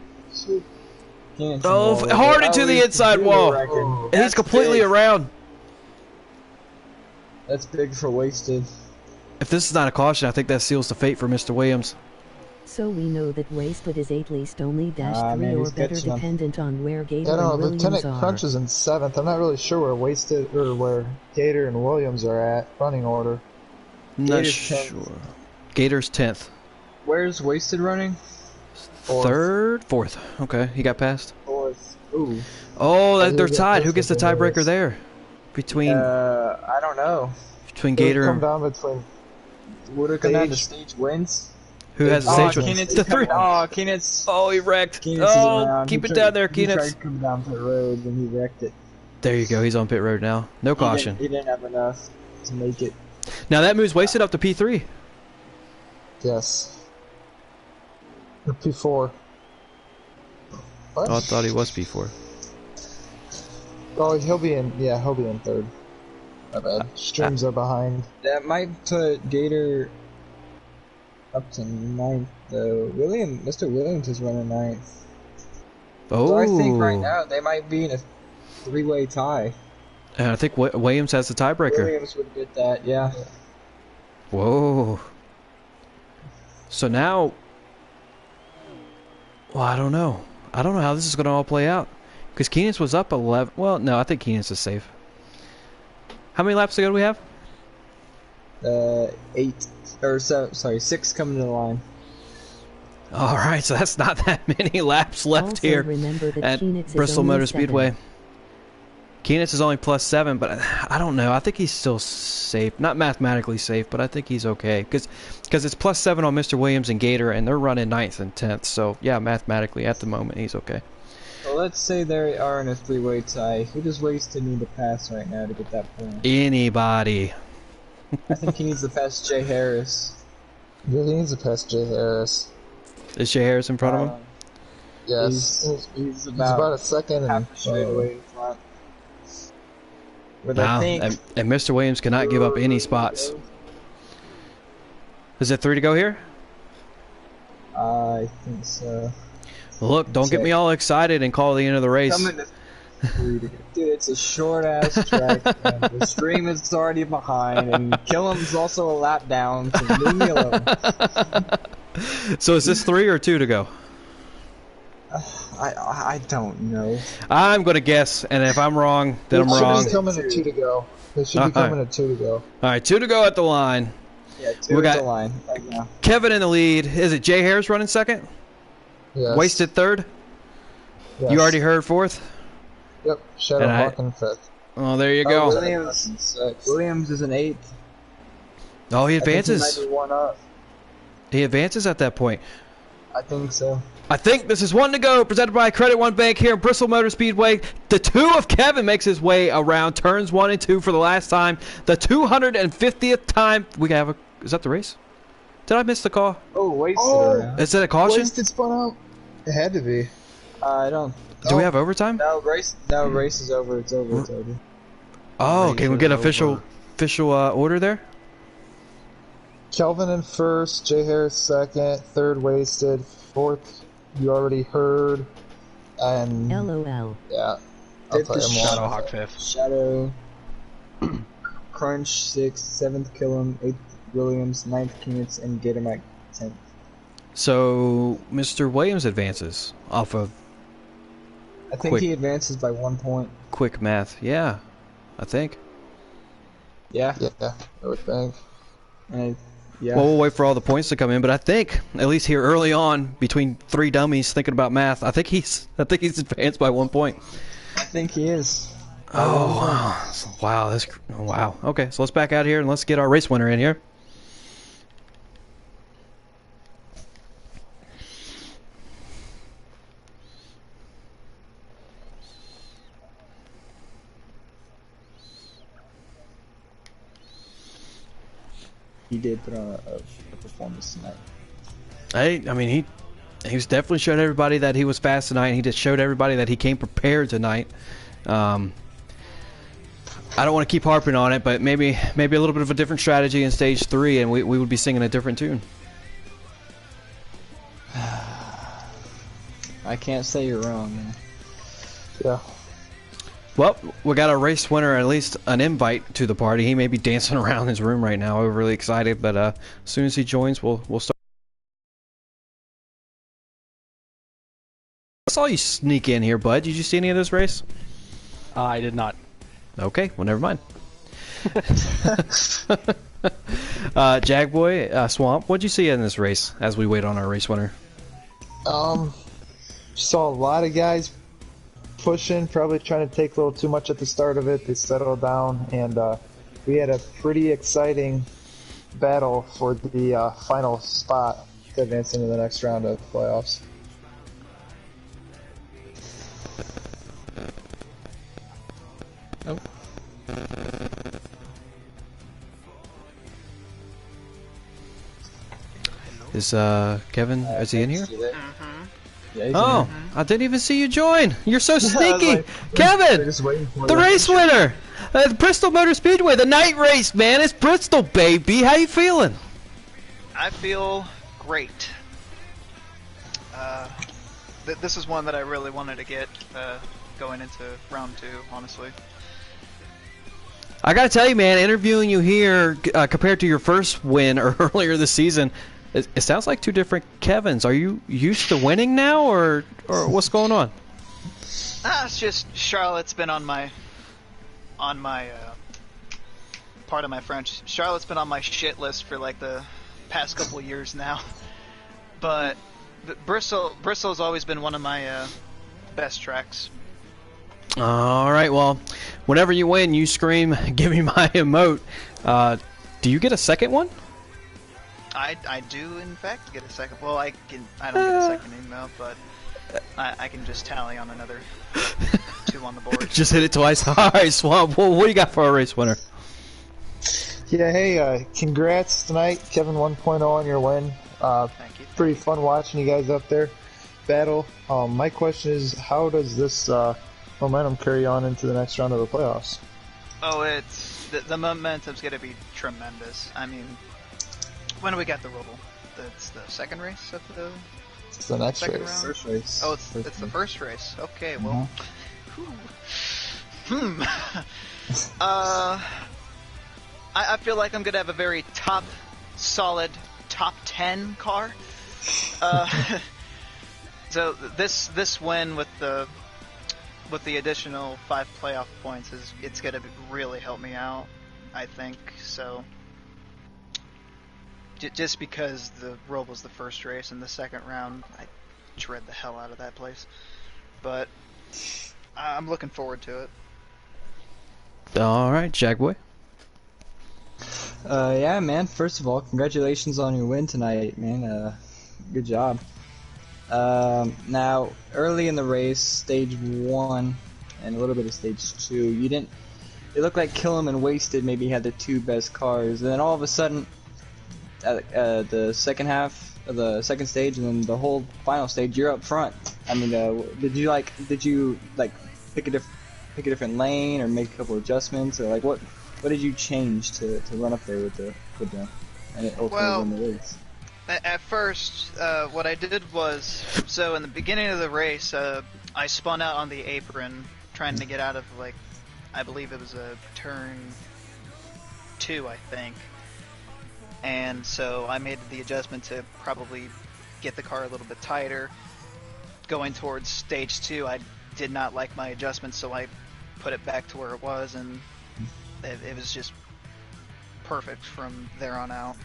Oh, hard into the inside wall. And he's completely around. That's big for wasted. If this is not a caution, I think that seals the fate for Mr. Williams. So we know that Wasted is at least only -3 or better, dependent on where Gator and Williams Lieutenant are. Crunch is in 7th. I'm not really sure where Wasted or where Gator and Williams are at running order. Not sure. Gator's 10th. Where's Wasted running? 3rd? 4th. Okay, he got passed. 4th. Ooh. Oh, they're tied. Who gets the tiebreaker there? Between I don't know. Between Gator and... Would it come down to stage wins? Who has the stage win? Keenitz. Oh, he wrecked. Keenitz keep it down there, He Keenitz. tried to come down pit road and he wrecked it. There you go. He's on pit road now. No caution. He didn't have enough to make it. Now that moves Wasted up to P3. Yes. Or P4. What? Oh, I thought he was P4. Oh, he'll be in 3rd. My bad. Streams are behind. That might put Gator up to 9th, though. Mr. Williams is running 9th. Oh. So I think right now they might be in a 3-way tie. And I think Williams has the tiebreaker. Williams would get that, yeah. Whoa. So now... Well, I don't know. I don't know how this is going to all play out. Because Keenitz was up 11... Well, no, I think Keenitz is safe. How many laps to go do we have? 6 coming to the line. Alright, so that's not that many laps left also here remember that at Keenitz Bristol Motor 7. Speedway. Keenitz is only +7, but I don't know. I think he's still safe. Not mathematically safe, but I think he's okay. Because it's +7 on Mr. Williams and Gator, and they're running 9th and 10th. So, yeah, mathematically, at the moment, he's okay. Well, let's say they are in a 3-way tie. Who does Wasted need to pass right now to get that point? Anybody. I think he needs to pass Jay Harris. Yeah, he needs to pass Jay Harris. Is Jay Harris in front of him? Yes. He's about a second and half a straightaway in front. But Wow. I think... And Mr. Williams cannot give up any spots. Is it 3 to go here? I think so. Look, don't get me all excited and call the end of the race. Dude, it's a short ass track. And the stream is already behind, and Killam's also a lap down. So leave me alone. So is this 3 or 2 to go? I don't know. I'm gonna guess, and if I'm wrong, then I'm wrong. They should be coming at 2 to go. They should be coming at 2 to go. All right, 2 to go at the line. Yeah, 2 at the line right now. Kevin in the lead. Is it Jay Harris running second? Yes. Wasted third? Yes. You already heard fourth? Yep. Shadow Hawk in 5th. Oh, there you go. Williams is an 8th. Oh, he advances. I think he might be 1 up. He advances at that point. I think so. I think this is 1 to go, presented by Credit One Bank here in Bristol Motor Speedway. The 2 of Kevin makes his way around turns 1 and 2 for the last time. The 250th time we have a... Is that the race? Did I miss the call? Oh, Wasted. Is that a caution? Wasted spun out. It had to be. I don't... Do we have overtime? No, race is over. It's over. It's over. Oh, can we get official order there? Kelvin in first, Jay Harris second, third Wasted, fourth you already heard, and LOL. yeah, Fifth is Shadowhawk fifth. Shadow. Crunch sixth, seventh Killam, eighth Williams, ninth Keenitz, and Gatormac 10th. So Mr. Williams advances off of I think he advances by 1 point. quick math. Yeah, I think. Yeah. yeah, I would think. And yeah. Well, we'll wait for all the points to come in, but I think at least here early on, between three dummies thinking about math, I think he's advanced by 1 point. I think he is. Oh wow, wow. Okay, so let's back out here and let's get our race winner in here. He did put on a performance tonight. I mean, he was definitely showed everybody that he was fast tonight. And he just showed everybody that he came prepared tonight. I don't want to keep harping on it, but maybe a little bit of a different strategy in stage 3, and we would be singing a different tune. I can't say you're wrong, man. Yeah. Well, we got a race winner, at least an invite to the party. He may be dancing around his room right now, overly excited, but as soon as he joins, we'll start. I saw you sneak in here, bud. Did you see any of this race? I did not. Okay, well, never mind. Jagboy, Swamp, what'd you see in this race as we wait on our race winner? Saw a lot of guys pushing, probably trying to take a little too much at the start of it. They settled down, and we had a pretty exciting battle for the final spot to advance into the next round of playoffs. Oh. Is Kevin, is he in here? Yeah, he's Oh, in here. I didn't even see you join. You're so sneaky. like, Kevin, They're just waiting for the you. race winner. The Bristol Motor Speedway, the night race, man. It's Bristol, baby. How you feeling? I feel great. This is one that I really wanted to get going into round 2, honestly. I gotta tell you, man, interviewing you here compared to your first win earlier this season, it sounds like two different Kevins. Are you used to winning now, or what's going on? It's just Charlotte's been on my part of my French. Charlotte's been on my shit list for like the past couple of years now. But Bristol's always been one of my best tracks. All right, well, whenever you win, you scream, "Give me my emote." Do you get a second one? I do in fact get a second. Well, I don't get a second email, but I can just tally on another 2 on the board. Just hit it twice. All right, Swamp. Well, what do you got for our race winner? Yeah, hey, congrats tonight, Kevin 1.0 on your win. Thank you. Pretty fun watching you guys up there battle. My question is, how does this momentum carry on into the next round of the playoffs? Oh, it's the momentum's gonna be tremendous. I mean, when do we got the Roble? It's the second race of the It's the next second race. round? First race. Oh, it's the first race. Okay, well, I feel like I'm gonna have a very solid top 10 car. So this win with the additional 5 playoff points it's gonna really help me out, I think. So just because the Robe was the first race and the second round, I dread the hell out of that place. But I'm looking forward to it. All right, Jagboy. Yeah, man. First of all, congratulations on your win tonight, man. Good job. Now, early in the race, stage 1 and a little bit of stage 2, you didn't. It looked like Killam and Wasted maybe had the 2 best cars, and then all of a sudden, the second half of the second stage and then the whole final stage, you're up front. I mean, did you pick a different lane or make a couple adjustments, or like what did you change to run up there with them? and it ultimately Well, won the race. At first, what I did was, so in the beginning of the race, I spun out on the apron, trying to get out of, like, I believe it was a turn 2, I think. And so I made the adjustment to probably get the car a little bit tighter. Going towards stage 2, I did not like my adjustment, so I put it back to where it was, and it was just perfect from there on out.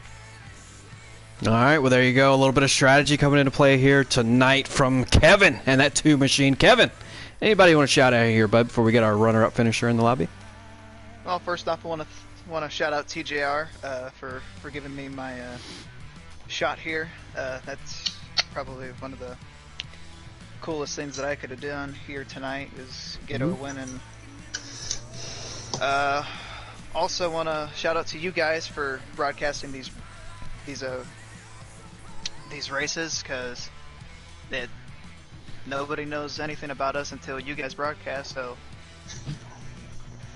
All right, well, there you go. A little bit of strategy coming into play here tonight from Kevin and that 2 machine. Kevin, anybody want to shout out here, bud, before we get our runner-up finisher in the lobby? Well, first off, I want to shout out TJR for giving me my shot here. That's probably one of the coolest things that I could have done here tonight is get a win. And also want to shout out to you guys for broadcasting these races, because nobody knows anything about us until you guys broadcast, so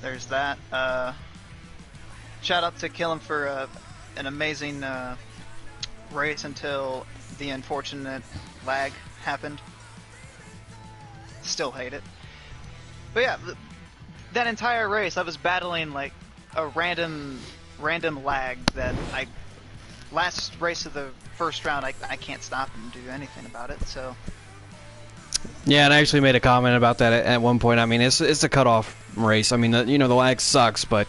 there's that. Shout out to Killen for an amazing race until the unfortunate lag happened. Still hate it. But yeah, that entire race I was battling like a random lag that last race of the first round, I can't stop and do anything about it, so. Yeah, and I actually made a comment about that at one point. I mean, it's a cutoff race. I mean, the lag sucks, but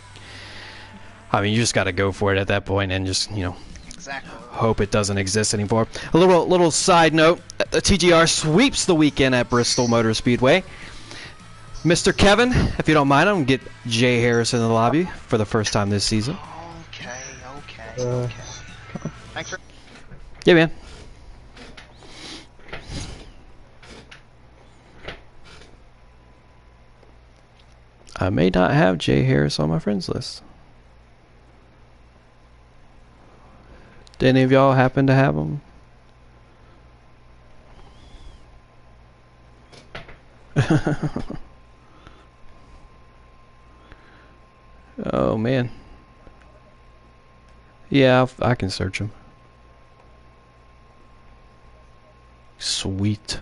I mean, you just got to go for it at that point and just, exactly. Hope it doesn't exist anymore. A little side note, the TGR sweeps the weekend at Bristol Motor Speedway. Mr. Kevin, if you don't mind, I'm going to get Jay Harris in the lobby for the first time this season. Okay. Thanks for... Yeah, man. I may not have Jay Harris on my friends list. Did any of y'all happen to have him? Oh, man. Yeah, I can search him. Sweet.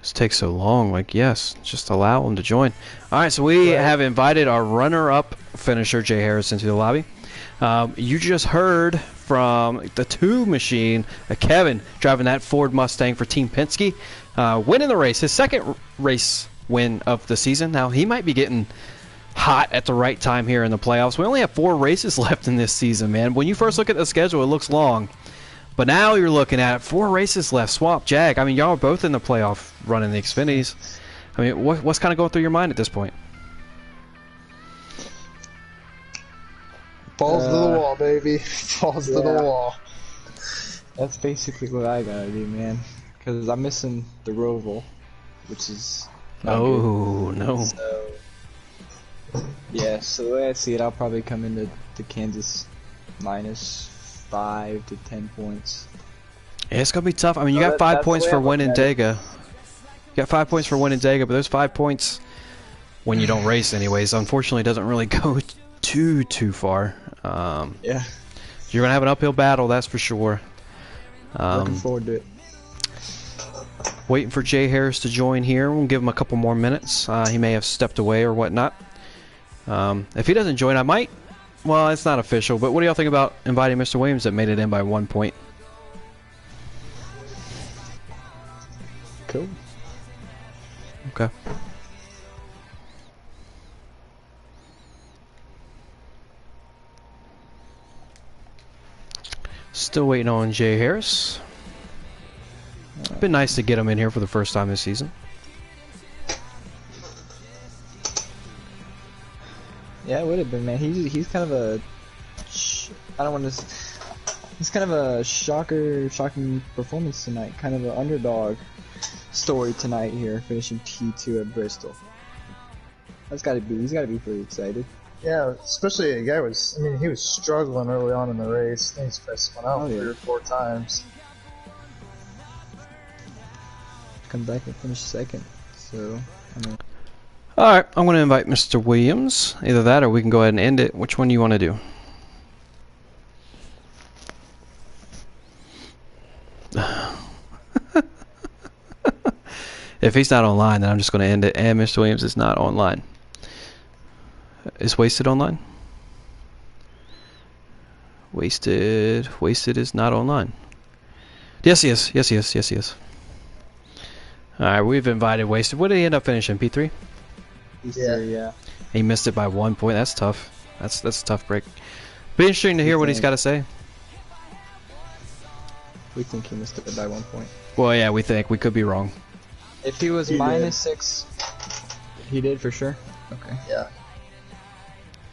This takes so long. Like, yes, just allow him to join. All right, so we have invited our runner-up finisher, Jay Harris, into the lobby. You just heard from the 2 machine, Kevin, driving that Ford Mustang for Team Penske, winning the race, his second race win of the season. Now, he might be getting hot at the right time here in the playoffs. We only have 4 races left in this season, man. When you first look at the schedule, it looks long. But now you're looking at 4 races left. Swap, Jag. I mean, y'all are both in the playoff running the Xfinities. I mean, what's kind of going through your mind at this point? Balls to the wall, baby. Balls to the wall. That's basically what I gotta do, man. Because I'm missing the Roval, which is not good. No. So, yeah, so the way I see it, I'll probably come into the Kansas minus 5 to 10 points. Yeah, it's going to be tough. I mean, you got 5 points for winning Dega. You got 5 points for winning Dega, but those 5 points, when you don't race anyways, unfortunately doesn't really go too far. Yeah. You're going to have an uphill battle, that's for sure. Looking forward to it. Waiting for Jay Harris to join here. We'll give him a couple more minutes. He may have stepped away or whatnot. If he doesn't join, I might. Well, it's not official, but what do y'all think about inviting Mr. Williams that made it in by 1 point? Cool. Okay. Still waiting on Jay Harris. Been nice to get him in here for the first time this season. Yeah, it would have been, man. He's kind of a... I don't want to... He's kind of a shocking performance tonight. Kind of an underdog story tonight here, finishing T2 at Bristol. He's got to be pretty excited. Yeah, especially a guy he was struggling early on in the race. I think he's spun out 3 or 4 times. Come back and finish second. So, I mean, Alright, I'm going to invite Mr. Williams. Either that or we can go ahead and end it. Which one do you want to do? If he's not online, then I'm just going to end it. And Mr. Williams is not online. Is Wasted online? Wasted is not online. Yes, he is. Yes, he is. Yes, he is. Alright, we've invited Wasted. What did he end up finishing? P3? yeah. He missed it by 1 point. That's tough. That's a tough break. Be interesting to hear what he's got to say. We think he missed it by 1 point. Well, yeah, we think. We could be wrong. If he was -6, he did for sure. Okay. Yeah.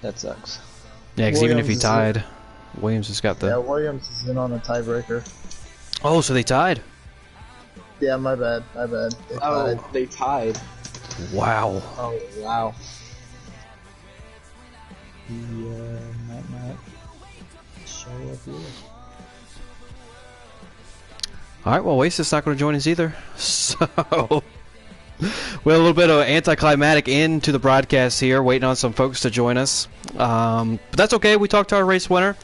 That sucks. Yeah, because even if he Williams is tied, Williams has got the... Yeah, Williams is in on a tiebreaker. Oh, so they tied. Yeah, my bad. They tied. They tied. Wow. Oh, wow. He might not show up here. Alright, well, Wasted's not going to join us either. So... we had a little bit of anticlimactic end to the broadcast here, waiting on some folks to join us. But that's okay. We talked to our race winner.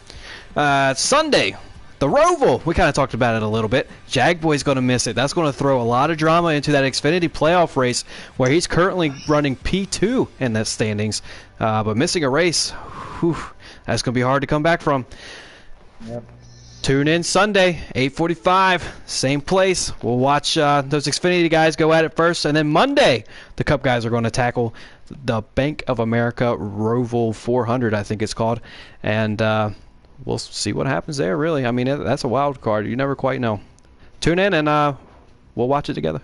Sunday, the Roval. We kind of talked about it a little bit. Jagboy's going to miss it. That's going to throw a lot of drama into that Xfinity playoff race where he's currently running P2 in the standings. But missing a race, whew, that's going to be hard to come back from. Yep. Tune in Sunday, 8:45, same place. We'll watch those Xfinity guys go at it first, and then Monday, the Cup guys are going to tackle the Bank of America Roval 400, I think it's called, and we'll see what happens there. Really, I mean, that's a wild card. You never quite know. Tune in, and we'll watch it together.